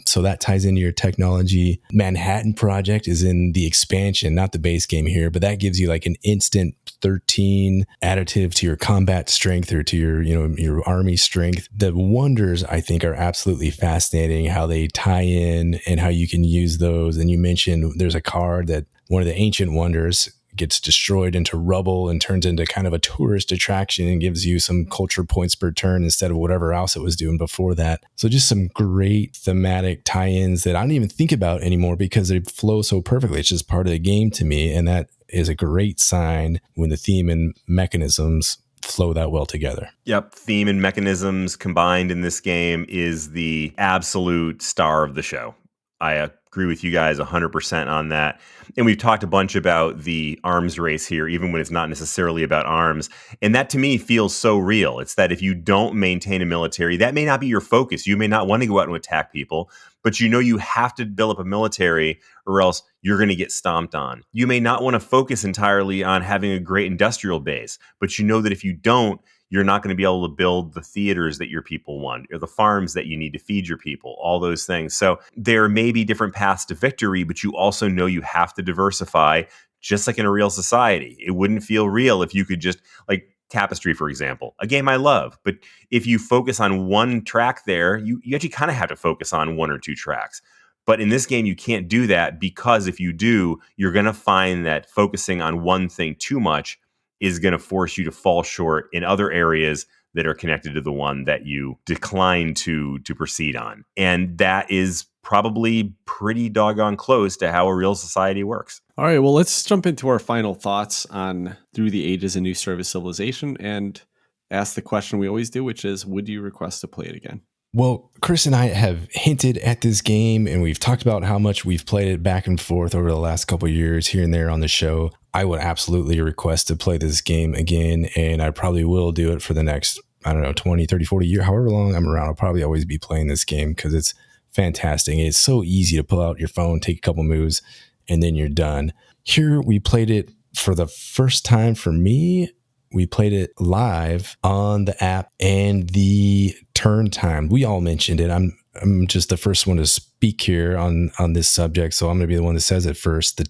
So that ties into your technology. Manhattan Project is in the expansion, not the base game here, but that gives you like an instant 13 additive to your combat strength or to your army strength. The wonders, I think, are absolutely fascinating, how they tie in and how you can use those. And you mentioned there's a card that one of the ancient wonders gets destroyed into rubble and turns into kind of a tourist attraction and gives you some culture points per turn instead of whatever else it was doing before that. So just some great thematic tie-ins that I don't even think about anymore because they flow so perfectly. It's just part of the game to me. And that is a great sign when the theme and mechanisms flow that well together. Yep. Theme and mechanisms combined in this game is the absolute star of the show. I agree with you guys 100% on that. And we've talked a bunch about the arms race here, even when it's not necessarily about arms. And that to me feels so real. It's that if you don't maintain a military, that may not be your focus. You may not want to go out and attack people, but you have to build up a military or else you're going to get stomped on. You may not want to focus entirely on having a great industrial base, but you know that if you don't, you're not going to be able to build the theaters that your people want or the farms that you need to feed your people, all those things. So there may be different paths to victory, but you also know you have to diversify, just like in a real society. It wouldn't feel real if you could just, like Tapestry, for example, a game I love. But if you focus on one track there, you actually kind of have to focus on 1 or 2 tracks. But in this game, you can't do that, because if you do, you're going to find that focusing on one thing too much is going to force you to fall short in other areas that are connected to the one that you decline to proceed on. And that is probably pretty doggone close to how a real society works. All right, well, let's jump into our final thoughts on Through the Ages, A New Story of Civilization, and ask the question we always do, which is, would you request to play it again? Well, Chris and I have hinted at this game, and we've talked about how much we've played it back and forth over the last couple of years here and there on the show. I would absolutely request to play this game again, and I probably will do it for the next, 20, 30, 40 years, however long I'm around. I'll probably always be playing this game because it's fantastic. It's so easy to pull out your phone, take a couple moves, and then you're done. Here, we played it for the first time for me. We played it live on the app and the turn time. We all mentioned it. I'm just the first one to speak here on this subject, so I'm going to be the one that says it first.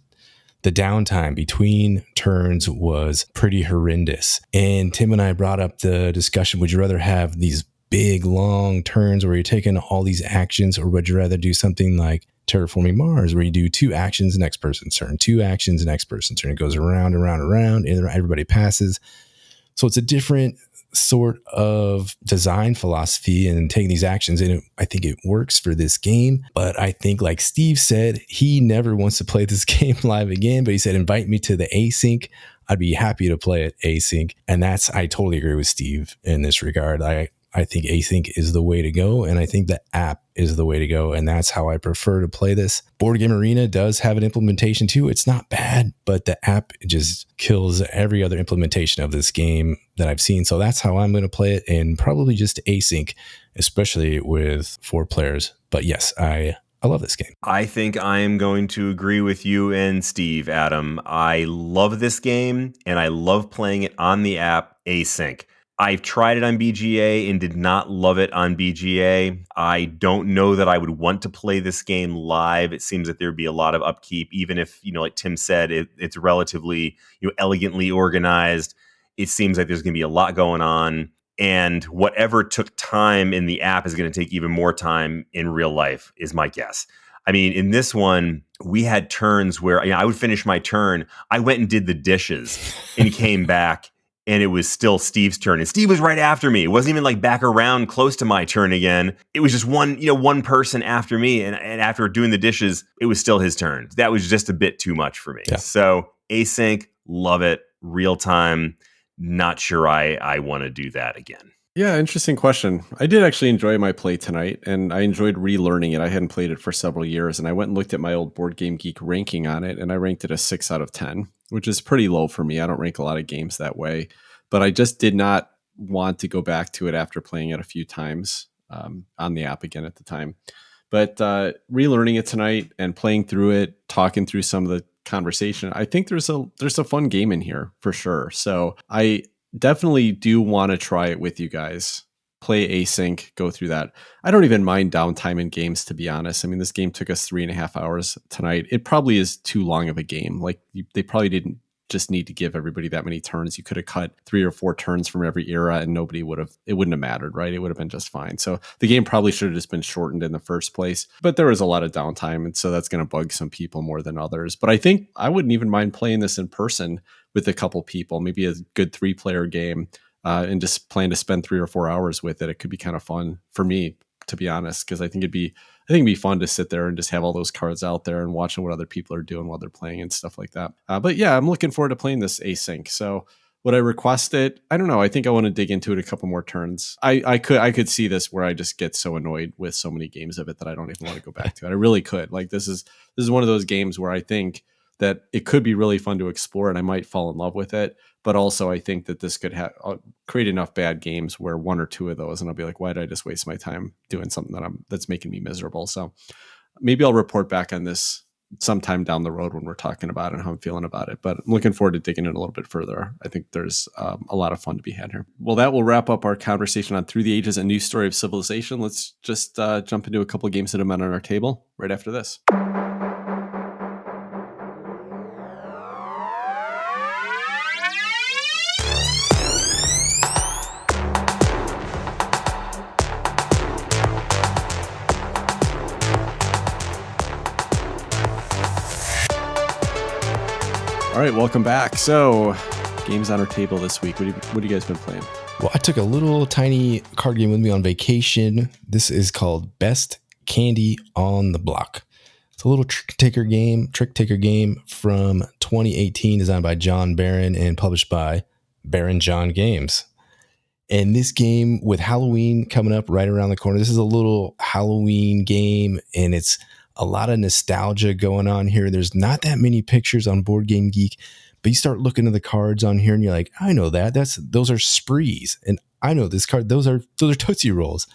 The downtime between turns was pretty horrendous. And Tim and I brought up the discussion, would you rather have these big, long turns where you're taking all these actions, or would you rather do something like Terraforming Mars, where you do 2 actions, next person's turn, 2 actions, next person's turn. It goes around and around and around, and everybody passes. So it's a different sort of design philosophy and taking these actions, and I think it works for this game. But I think, like Steve said, he never wants to play this game live again, but he said, invite me to the async. I'd be happy to play it async. And I totally agree with Steve in this regard. I think async is the way to go, and I think the app is the way to go, and that's how I prefer to play this. Board Game Arena does have an implementation too. It's not bad, but the app just kills every other implementation of this game that I've seen. So that's how I'm going to play it, and probably just async, especially with 4 players. But yes, I love this game. I think I am going to agree with you and Steve, Adam. I love this game, and I love playing it on the app async. I've tried it on BGA and did not love it on BGA. I don't know that I would want to play this game live. It seems that there'd be a lot of upkeep, even if, like Tim said, it's relatively elegantly organized. It seems like there's going to be a lot going on. And whatever took time in the app is going to take even more time in real life, is my guess. I mean, in this one, we had turns where I would finish my turn. I went and did the dishes and came back, and it was still Steve's turn. And Steve was right after me. It wasn't even like back around close to my turn again. It was just one person after me. And after doing the dishes, it was still his turn. That was just a bit too much for me. Yeah. So async, love it. Real time, not sure I want to do that again. Yeah, interesting question. I did actually enjoy my play tonight, and I enjoyed relearning it. I hadn't played it for several years, and I went and looked at my old Board Game Geek ranking on it, and I ranked it a 6 out of 10, which is pretty low for me. I don't rank a lot of games that way, but I just did not want to go back to it after playing it a few times on the app again at the time. But relearning it tonight and playing through it, talking through some of the conversation, I think there's a fun game in here for sure. So I definitely do want to try it with you guys. Play async, go through that. I don't even mind downtime in games, to be honest. I mean, this game took us 3.5 hours tonight. It probably is too long of a game. Like, they probably didn't just need to give everybody that many turns. You could have cut 3 or 4 turns from every era, and it wouldn't have mattered, right? It would have been just fine. So the game probably should have just been shortened in the first place. But there was a lot of downtime, and so that's going to bug some people more than others. But I think I wouldn't even mind playing this in person with a couple people, maybe a good 3-player game, and just plan to spend 3 or 4 hours with it. It could be kind of fun for me, to be honest, because I think it'd be fun to sit there and just have all those cards out there and watching what other people are doing while they're playing and stuff like that. But yeah, I'm looking forward to playing this async. So would I request it? I don't know. I think I want to dig into it a couple more turns. I could see this where I just get so annoyed with so many games of it that I don't even want to go back to it. I really could. Like, this is one of those games where I think that it could be really fun to explore, and I might fall in love with it. But also, I think that this could create enough bad games where 1 or 2 of those, and I'll be like, why did I just waste my time doing something that's making me miserable? So maybe I'll report back on this sometime down the road when we're talking about it and how I'm feeling about it. But I'm looking forward to digging in a little bit further. I think there's a lot of fun to be had here. Well, that will wrap up our conversation on Through the Ages, a new story of civilization. Let's just jump into a couple of games that have been on our table right after this. All right, welcome back. So, games on our table this week. What have you guys been playing? Well, I took a little tiny card game with me on vacation. This is called Best Candy on the Block. It's a little trick taker game from 2018, designed by John Barron and published by Baron John Games. And this game, with Halloween coming up right around the corner, this is a little Halloween game, and it's a lot of nostalgia going on here. There's not that many pictures on Board Game Geek, but you start looking at the cards on here and you're like, I know that. Those are sprees. And I know this card. Those are Tootsie Rolls.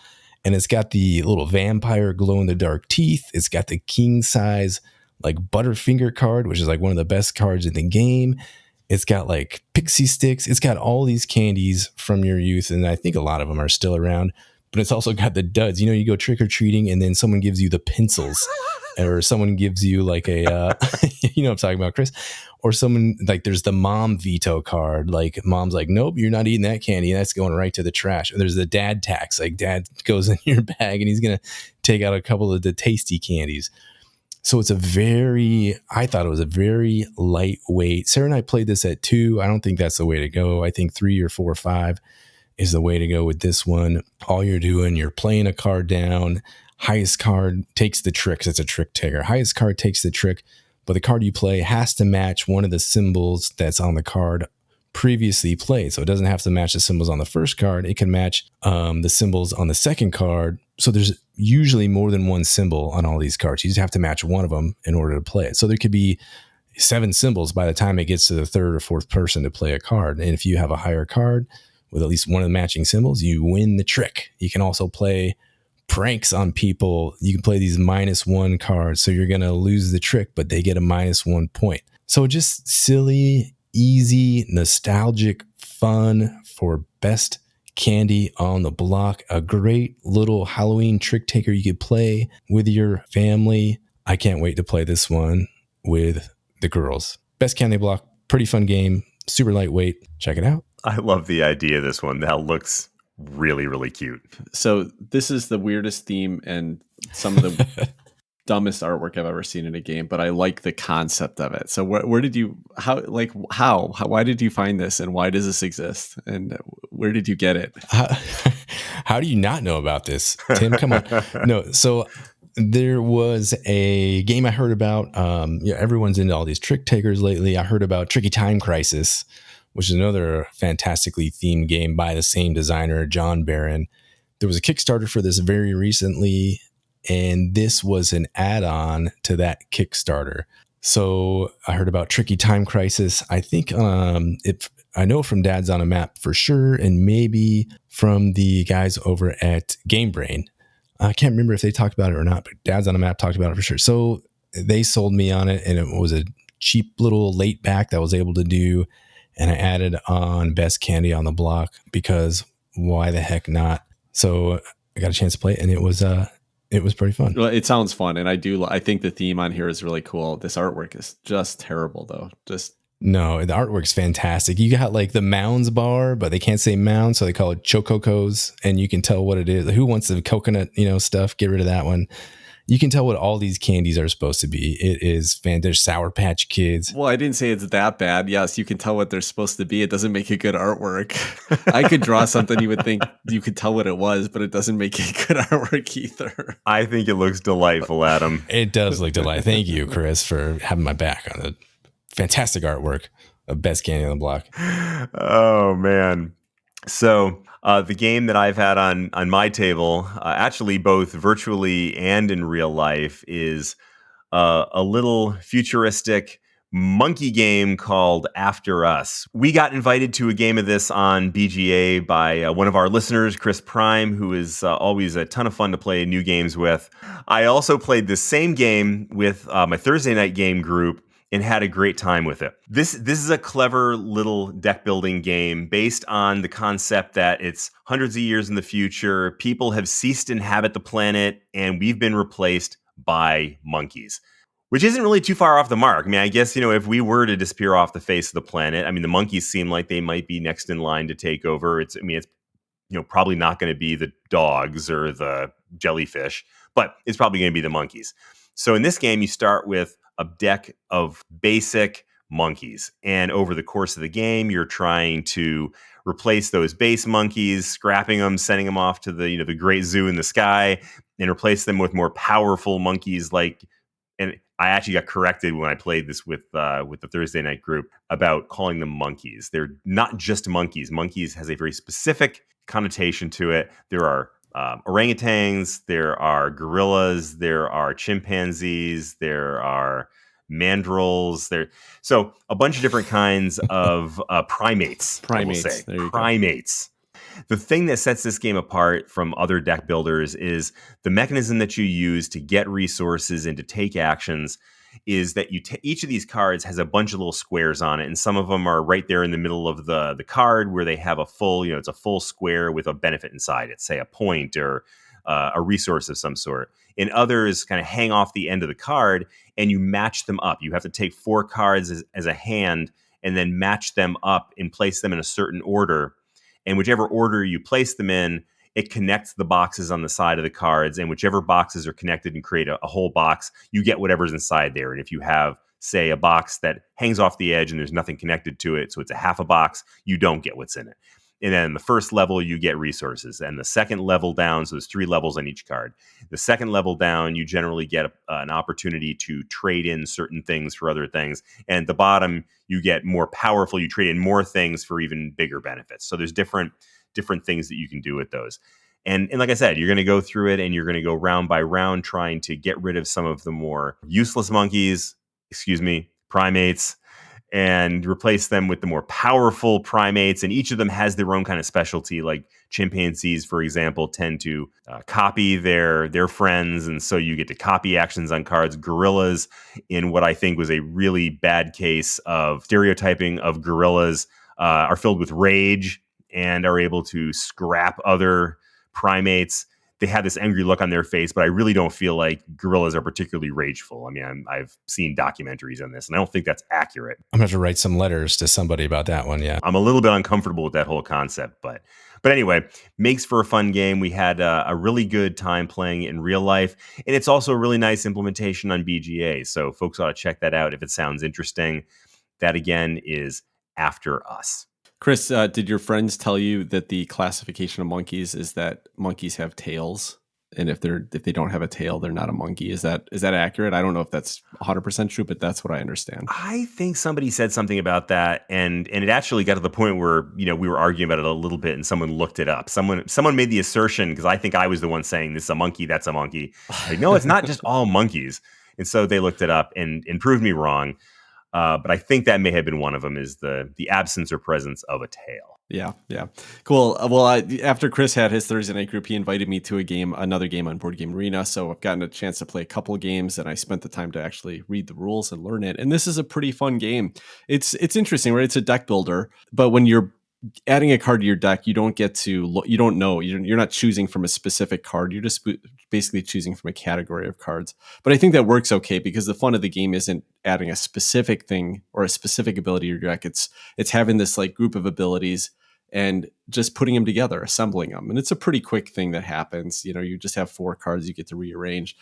And it's got the little vampire glow in the dark teeth. It's got the king size like Butterfinger card, which is like one of the best cards in the game. It's got like pixie sticks. It's got all these candies from your youth. And I think a lot of them are still around. But it's also got the duds. You go trick-or-treating and then someone gives you the pencils, or someone gives you like a, you know what I'm talking about, Chris? Or someone, like, there's the mom veto card. Like, mom's like, nope, you're not eating that candy. That's going right to the trash. Or there's the dad tax. Like, dad goes in your bag and he's going to take out a couple of the tasty candies. So I thought it was a very lightweight. Sarah and I played this at 2. I don't think that's the way to go. I think 3 or 4 or 5 is the way to go with this one. All you're doing, you're playing a card down. Highest card takes the trick, 'cause it's a trick taker. Highest card takes the trick, but the card you play has to match one of the symbols that's on the card previously played. So it doesn't have to match the symbols on the first card. It can match the symbols on the second card. So there's usually more than one symbol on all these cards. You just have to match one of them in order to play it. So there could be 7 symbols by the time it gets to the third or fourth person to play a card. And if you have a higher card with at least one of the matching symbols, you win the trick. You can also play pranks on people. You can play these -1 cards. So you're going to lose the trick, but they get a -1 point. So just silly, easy, nostalgic fun for best candy on the block. A great little Halloween trick taker you could play with your family. I can't wait to play this one with the girls. Best candy block, pretty fun game, super lightweight. Check it out. I love the idea of this one. That looks really, really cute. So this is the weirdest theme and some of the dumbest artwork I've ever seen in a game, but I like the concept of it. So where did you, why did you find this, and why does this exist, and where did you get it? How do you not know about this, Tim? Come on. No. So there was a game I heard about. Everyone's into all these trick takers lately. I heard about Tricky Time Crisis, which is another fantastically themed game by the same designer, John Barron. There was a Kickstarter for this very recently, and this was an add-on to that Kickstarter. So I heard about Tricky Time Crisis. I think I know from Dad's on a Map for sure, and maybe from the guys over at Game Brain. I can't remember if they talked about it or not, but Dad's on a Map talked about it for sure. So they sold me on it, and it was a cheap little late back that I was able to do. And I added on Best Candy on the Block because why the heck not? So I got a chance to play it, and it was pretty fun. Well, it sounds fun, and I think the theme on here is really cool. This artwork is just terrible, though. No, the artwork's fantastic. You got like the Mounds bar, but they can't say Mounds, so they call it Chococos, and you can tell what it is. Who wants the coconut, stuff? Get rid of that one. You can tell what all these candies are supposed to be. It is there's Sour Patch Kids. Well, I didn't say it's that bad. Yes, you can tell what they're supposed to be. It doesn't make it good artwork. I could draw something you would think you could tell what it was, but it doesn't make it good artwork either. I think it looks delightful, Adam. It does look delightful. Thank you, Chris, for having my back on the fantastic artwork of Best Candy on the Block. Oh, man. So the game that I've had on my table, actually both virtually and in real life, is a little futuristic monkey game called After Us. We got invited to a game of this on BGA by one of our listeners, Chris Prime, who is always a ton of fun to play new games with. I also played this same game with my Thursday night game group and had a great time with it. This is a clever little deck building game based on the concept that it's hundreds of years in the future. People have ceased to inhabit the planet, and we've been replaced by monkeys, which isn't really too far off the mark. I mean, I guess, if we were to disappear off the face of the planet, I mean, the monkeys seem like they might be next in line to take over. It's probably not going to be the dogs or the jellyfish, but it's probably going to be the monkeys. So in this game, you start with a deck of basic monkeys. And over the course of the game, you're trying to replace those base monkeys, scrapping them, sending them off to the great zoo in the sky, and replace them with more powerful monkeys. And I actually got corrected when I played this with the Thursday night group about calling them monkeys. They're not just monkeys. Monkeys has a very specific connotation to it. There are orangutans, there are gorillas, there are chimpanzees, there are mandrills, so a bunch of different kinds of primates. Primates. There you primates. Go. The thing that sets this game apart from other deck builders is the mechanism that you use to get resources and to take actions. Is that each of these cards has a bunch of little squares on it, and some of them are right there in the middle of the card where they have a full, it's a full square with a benefit inside it, say a point or a resource of some sort. And others kind of hang off the end of the card, and you match them up. You have to take 4 cards as a hand and then match them up and place them in a certain order. And whichever order you place them in, it connects the boxes on the side of the cards, and whichever boxes are connected and create a whole box, you get whatever's inside there. And if you have, say, a box that hangs off the edge and there's nothing connected to it, so it's a half a box, you don't get what's in it. And then the first level, you get resources. And the second level down, so there's 3 levels on each card. The second level down, you generally get an opportunity to trade in certain things for other things. And at the bottom, you get more powerful. You trade in more things for even bigger benefits. So there's different things that you can do with those. And like I said, you're going to go through it and you're going to go round by round trying to get rid of some of the more useless primates, and replace them with the more powerful primates. And each of them has their own kind of specialty. Like chimpanzees, for example, tend to copy their friends. And so you get to copy actions on cards. Gorillas, in what I think was a really bad case of stereotyping of gorillas, are filled with rage and are able to scrap other primates. They have this angry look on their face, but I really don't feel like gorillas are particularly rageful. I mean, I've seen documentaries on this, and I don't think that's accurate. I'm going to have to write some letters to somebody about that one. Yeah. I'm a little bit uncomfortable with that whole concept, but anyway, makes for a fun game. We had a really good time playing it in real life, and it's also a really nice implementation on BGA. So folks ought to check that out if it sounds interesting. That again is After Us. Chris, did your friends tell you that the classification of monkeys is that monkeys have tails, and if they don't have a tail, they're not a monkey? Is that accurate? I don't know if that's 100% true, but that's what I understand. I think somebody said something about that, and it actually got to the point where we were arguing about it a little bit, and someone looked it up. Someone made the assertion, because I think I was the one saying this is a monkey, that's a monkey. Like, no, it's not just all monkeys. And so they looked it up and proved me wrong. But I think that may have been one of them, is the absence or presence of a tail. Yeah. Cool. Well, after Chris had his Thursday night group, he invited me to another game on Board Game Arena. So I've gotten a chance to play a couple of games, and I spent the time to actually read the rules and learn it. And this is a pretty fun game. It's interesting, right? It's a deck builder, but when you're adding a card to your deck, you don't get to you don't know, you're not choosing from a specific card. You're just basically choosing from a category of cards. But I think that works okay, because the fun of the game isn't adding a specific thing or a specific ability to your deck. It's having this like group of abilities and just putting them together, assembling them. And it's a pretty quick thing that happens. You just have 4 cards you get to rearrange.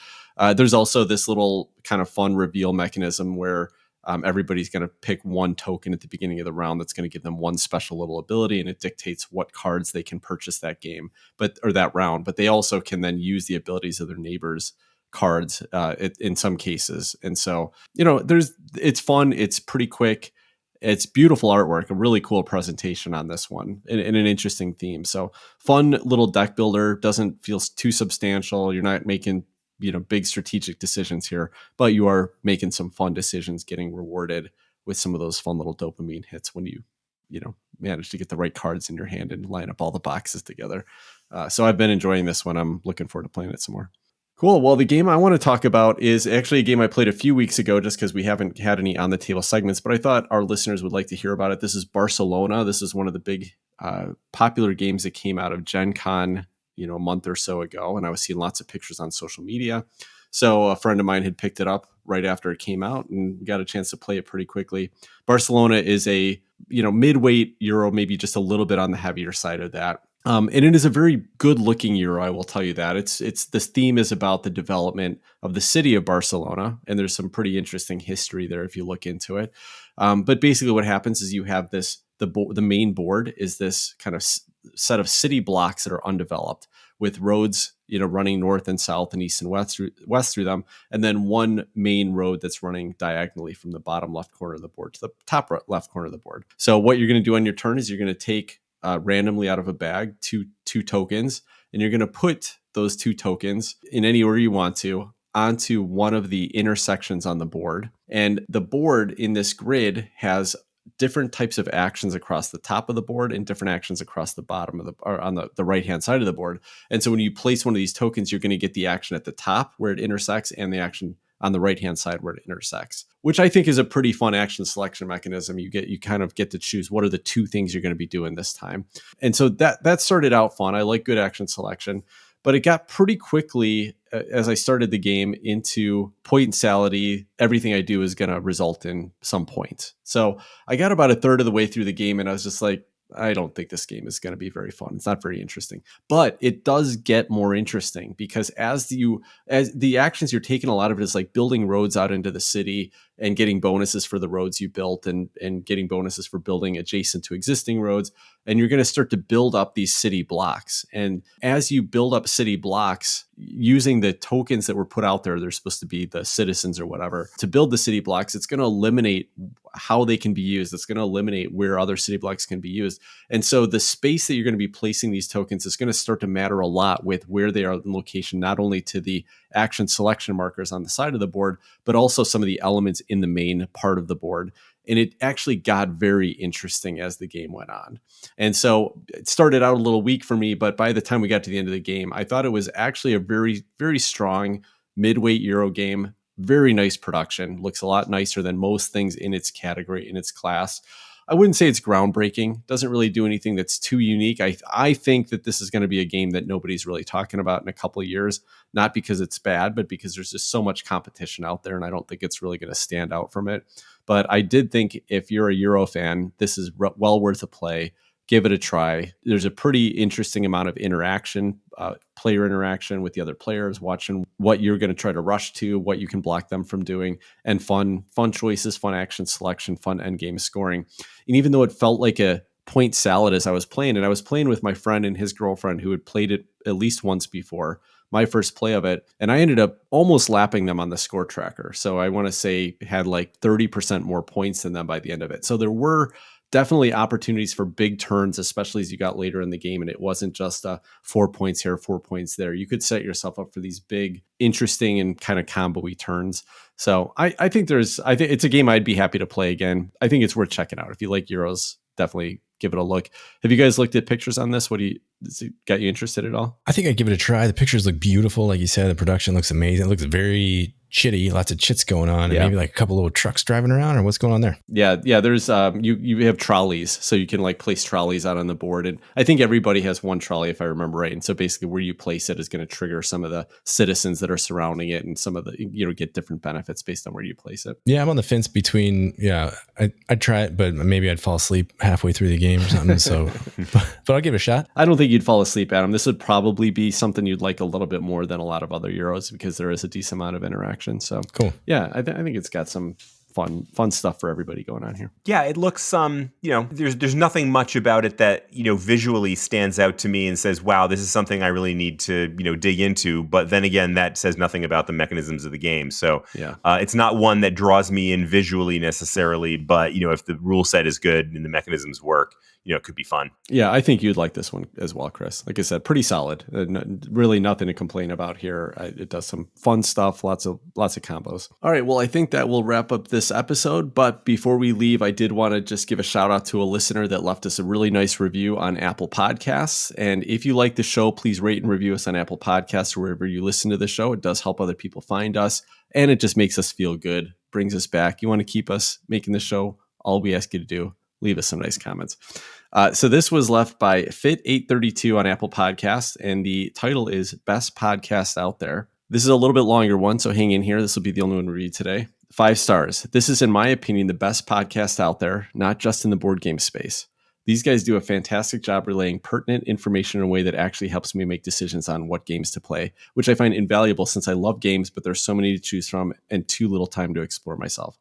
There's also this little kind of fun reveal mechanism where everybody's going to pick one token at the beginning of the round that's going to give them one special little ability, and it dictates what cards they can purchase that game, or that round. But they also can then use the abilities of their neighbors' cards in some cases. And so, it's fun. It's pretty quick. It's beautiful artwork, a really cool presentation on this one, and an interesting theme. So fun little deck builder, doesn't feel too substantial. You're not making big strategic decisions here, but you are making some fun decisions, getting rewarded with some of those fun little dopamine hits when you manage to get the right cards in your hand and line up all the boxes together. So I've been enjoying this one. I'm looking forward to playing it some more. Cool. Well, the game I want to talk about is actually a game I played a few weeks ago, just because we haven't had any on the table segments, but I thought our listeners would like to hear about it. This is Barcelona. This is one of the big popular games that came out of Gen Con a month or so ago, and I was seeing lots of pictures on social media. So a friend of mine had picked it up right after it came out, and we got a chance to play it pretty quickly. Barcelona is a midweight Euro, maybe just a little bit on the heavier side of that. And it is a very good looking Euro, I will tell you that. It's this theme is about the development of the city of Barcelona, and there's some pretty interesting history there if you look into it. But basically what happens is you have the main board is this kind of set of city blocks that are undeveloped, with roads running north and south and east and west through them, and then one main road that's running diagonally from the bottom left corner of the board to the top left corner of the board. So what you're going to do on your turn is you're going to take randomly out of a bag two tokens, and you're going to put those 2 tokens in any order you want to onto one of the intersections on the board. And the board in this grid has different types of actions across the top of the board and different actions across the bottom of or on the right hand side of the board. And so when you place one of these tokens, you're going to get the action at the top where it intersects and the action on the right hand side where it intersects, which I think is a pretty fun action selection mechanism. You kind of get to choose what are the 2 things you're going to be doing this time. And so that started out fun. I like good action selection, but it got pretty quickly, as I started the game, into point insanity. Everything I do is going to result in some points. So I got about a third of the way through the game, and I was just like, I don't think this game is going to be very fun. It's not very interesting, but it does get more interesting, because as the actions you're taking, a lot of it is like building roads out into the city, and getting bonuses for the roads you built and getting bonuses for building adjacent to existing roads. And you're going to start to build up these city blocks. And as you build up city blocks, using the tokens that were put out there, they're supposed to be the citizens or whatever, to build the city blocks, it's going to eliminate how they can be used. It's going to eliminate where other city blocks can be used. And so the space that you're going to be placing these tokens is going to start to matter a lot with where they are in location, not only to the action selection markers on the side of the board, but also some of the elements in the main part of the board. And it actually got very interesting as the game went on. And so it started out a little weak for me, but by the time we got to the end of the game, I thought it was actually a very, very strong mid-weight Euro game. Very nice production. Looks a lot nicer than most things in its category, in its class. I wouldn't say it's groundbreaking. Doesn't really do anything that's too unique. I think that this is going to be a game that nobody's really talking about in a couple of years, not because it's bad, but because there's just so much competition out there, and I don't think it's really going to stand out from it. But I did think if you're a Euro fan, this is well worth a play. Give it a try. There's a pretty interesting amount of interaction, player interaction with the other players, watching what you're going to try to rush to, what you can block them from doing, and fun choices, fun action selection, fun end game scoring. And even though it felt like a point salad as I was playing, and I was playing with my friend and his girlfriend who had played it at least once before, my first play of it, and I ended up almost lapping them on the score tracker. So I want to say had like 30% more points than them by the end of it. So there were definitely opportunities for big turns, especially as you got later in the game. And it wasn't just 4 points here, 4 points there. You could set yourself up for these big, interesting, and kind of combo-y turns. So I think it's a game I'd be happy to play again. I think it's worth checking out. If you like Euros, definitely give it a look. Have you guys looked at pictures on this? Does it got you interested at all? I think I'd give it a try. The pictures look beautiful. Like you said, the production looks amazing. It looks very chitty, lots of chits going on, and maybe like a couple little trucks driving around, or what's going on there? Yeah. There's you have trolleys, so you can like place trolleys out on the board, and I think everybody has one trolley if I remember right. And so basically, where you place it is going to trigger some of the citizens that are surrounding it, and some of the get different benefits based on where you place it. Yeah, I'm on the fence between. Yeah, I'd try it, but maybe I'd fall asleep halfway through the game or something. So, but I'll give it a shot. I don't think you'd fall asleep, Adam. This would probably be something you'd like a little bit more than a lot of other Euros because there is a decent amount of interaction. So cool. Yeah, I think it's got some fun stuff for everybody going on here. Yeah, it looks there's nothing much about it that visually stands out to me and says, wow, this is something I really need to dig into. But then again, that says nothing about the mechanisms of the game. So yeah, it's not one that draws me in visually necessarily. But if the rule set is good and the mechanisms work, it could be fun. Yeah, I think you'd like this one as well, Chris. Like I said, pretty solid. Really nothing to complain about here. It does some fun stuff, lots of combos. All right, well, I think that will wrap up this episode. But before we leave, I did want to just give a shout out to a listener that left us a really nice review on Apple Podcasts. And if you like the show, please rate and review us on Apple Podcasts or wherever you listen to the show. It does help other people find us, and it just makes us feel good, brings us back. You want to keep us making the show? All we ask you to do, leave us some nice comments. So this was left by Fit832 on Apple Podcasts, and the title is Best Podcast Out There. This is a little bit longer one, so hang in here. This will be the only one we read today. 5 stars. This is, in my opinion, the best podcast out there, not just in the board game space. These guys do a fantastic job relaying pertinent information in a way that actually helps me make decisions on what games to play, which I find invaluable since I love games, but there's so many to choose from and too little time to explore myself.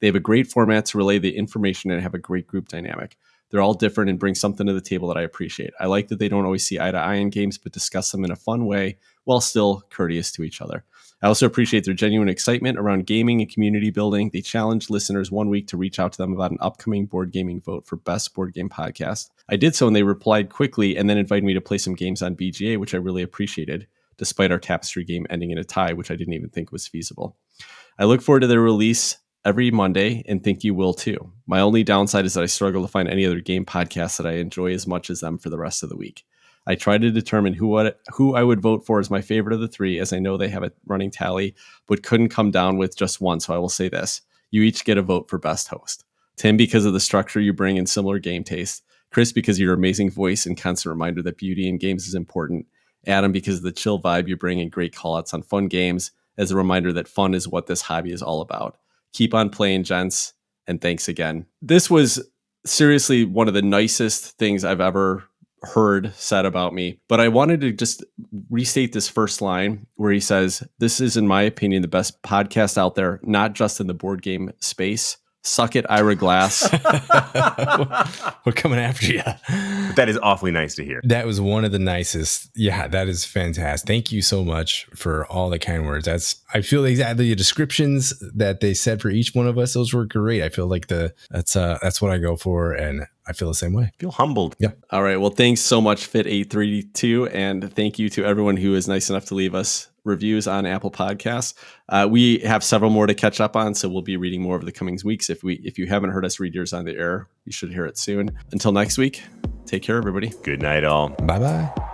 They have a great format to relay the information and have a great group dynamic. They're all different and bring something to the table that I appreciate. I like that they don't always see eye to eye in games, but discuss them in a fun way while still courteous to each other. I also appreciate their genuine excitement around gaming and community building. They challenged listeners one week to reach out to them about an upcoming board gaming vote for best board game podcast. I did so, and they replied quickly and then invited me to play some games on BGA, which I really appreciated, despite our Tapestry game ending in a tie, which I didn't even think was feasible. I look forward to their release every Monday and think you will too. My only downside is that I struggle to find any other game podcasts that I enjoy as much as them for the rest of the week. I try to determine who I would vote for as my favorite of the 3, as I know they have a running tally, but couldn't come down with just one, so I will say this. You each get a vote for best host. Tim, because of the structure you bring and similar game taste. Chris, because of your amazing voice and constant reminder that beauty in games is important. Adam, because of the chill vibe you bring and great callouts on fun games, as a reminder that fun is what this hobby is all about. Keep on playing, gents, and thanks again. This was seriously one of the nicest things I've ever heard said about me, but I wanted to just restate this first line where he says, "This is, in my opinion, the best podcast out there, not just in the board game space. Suck it, Ira Glass." We're coming after you. That is awfully nice to hear. That was one of the nicest. Yeah, that is fantastic. Thank you so much for all the kind words. I feel exactly the descriptions that they said for each one of us. Those were great. I feel like that's what I go for, and I feel the same way. Feel humbled. Yeah. All right. Well, thanks so much, Fit832, and thank you to everyone who is nice enough to leave us reviews on Apple Podcasts. We have several more to catch up on, so we'll be reading more over the coming weeks. If you haven't heard us read yours on the air, you should hear it soon. Until next week, take care, everybody. Good night, all. Bye-bye.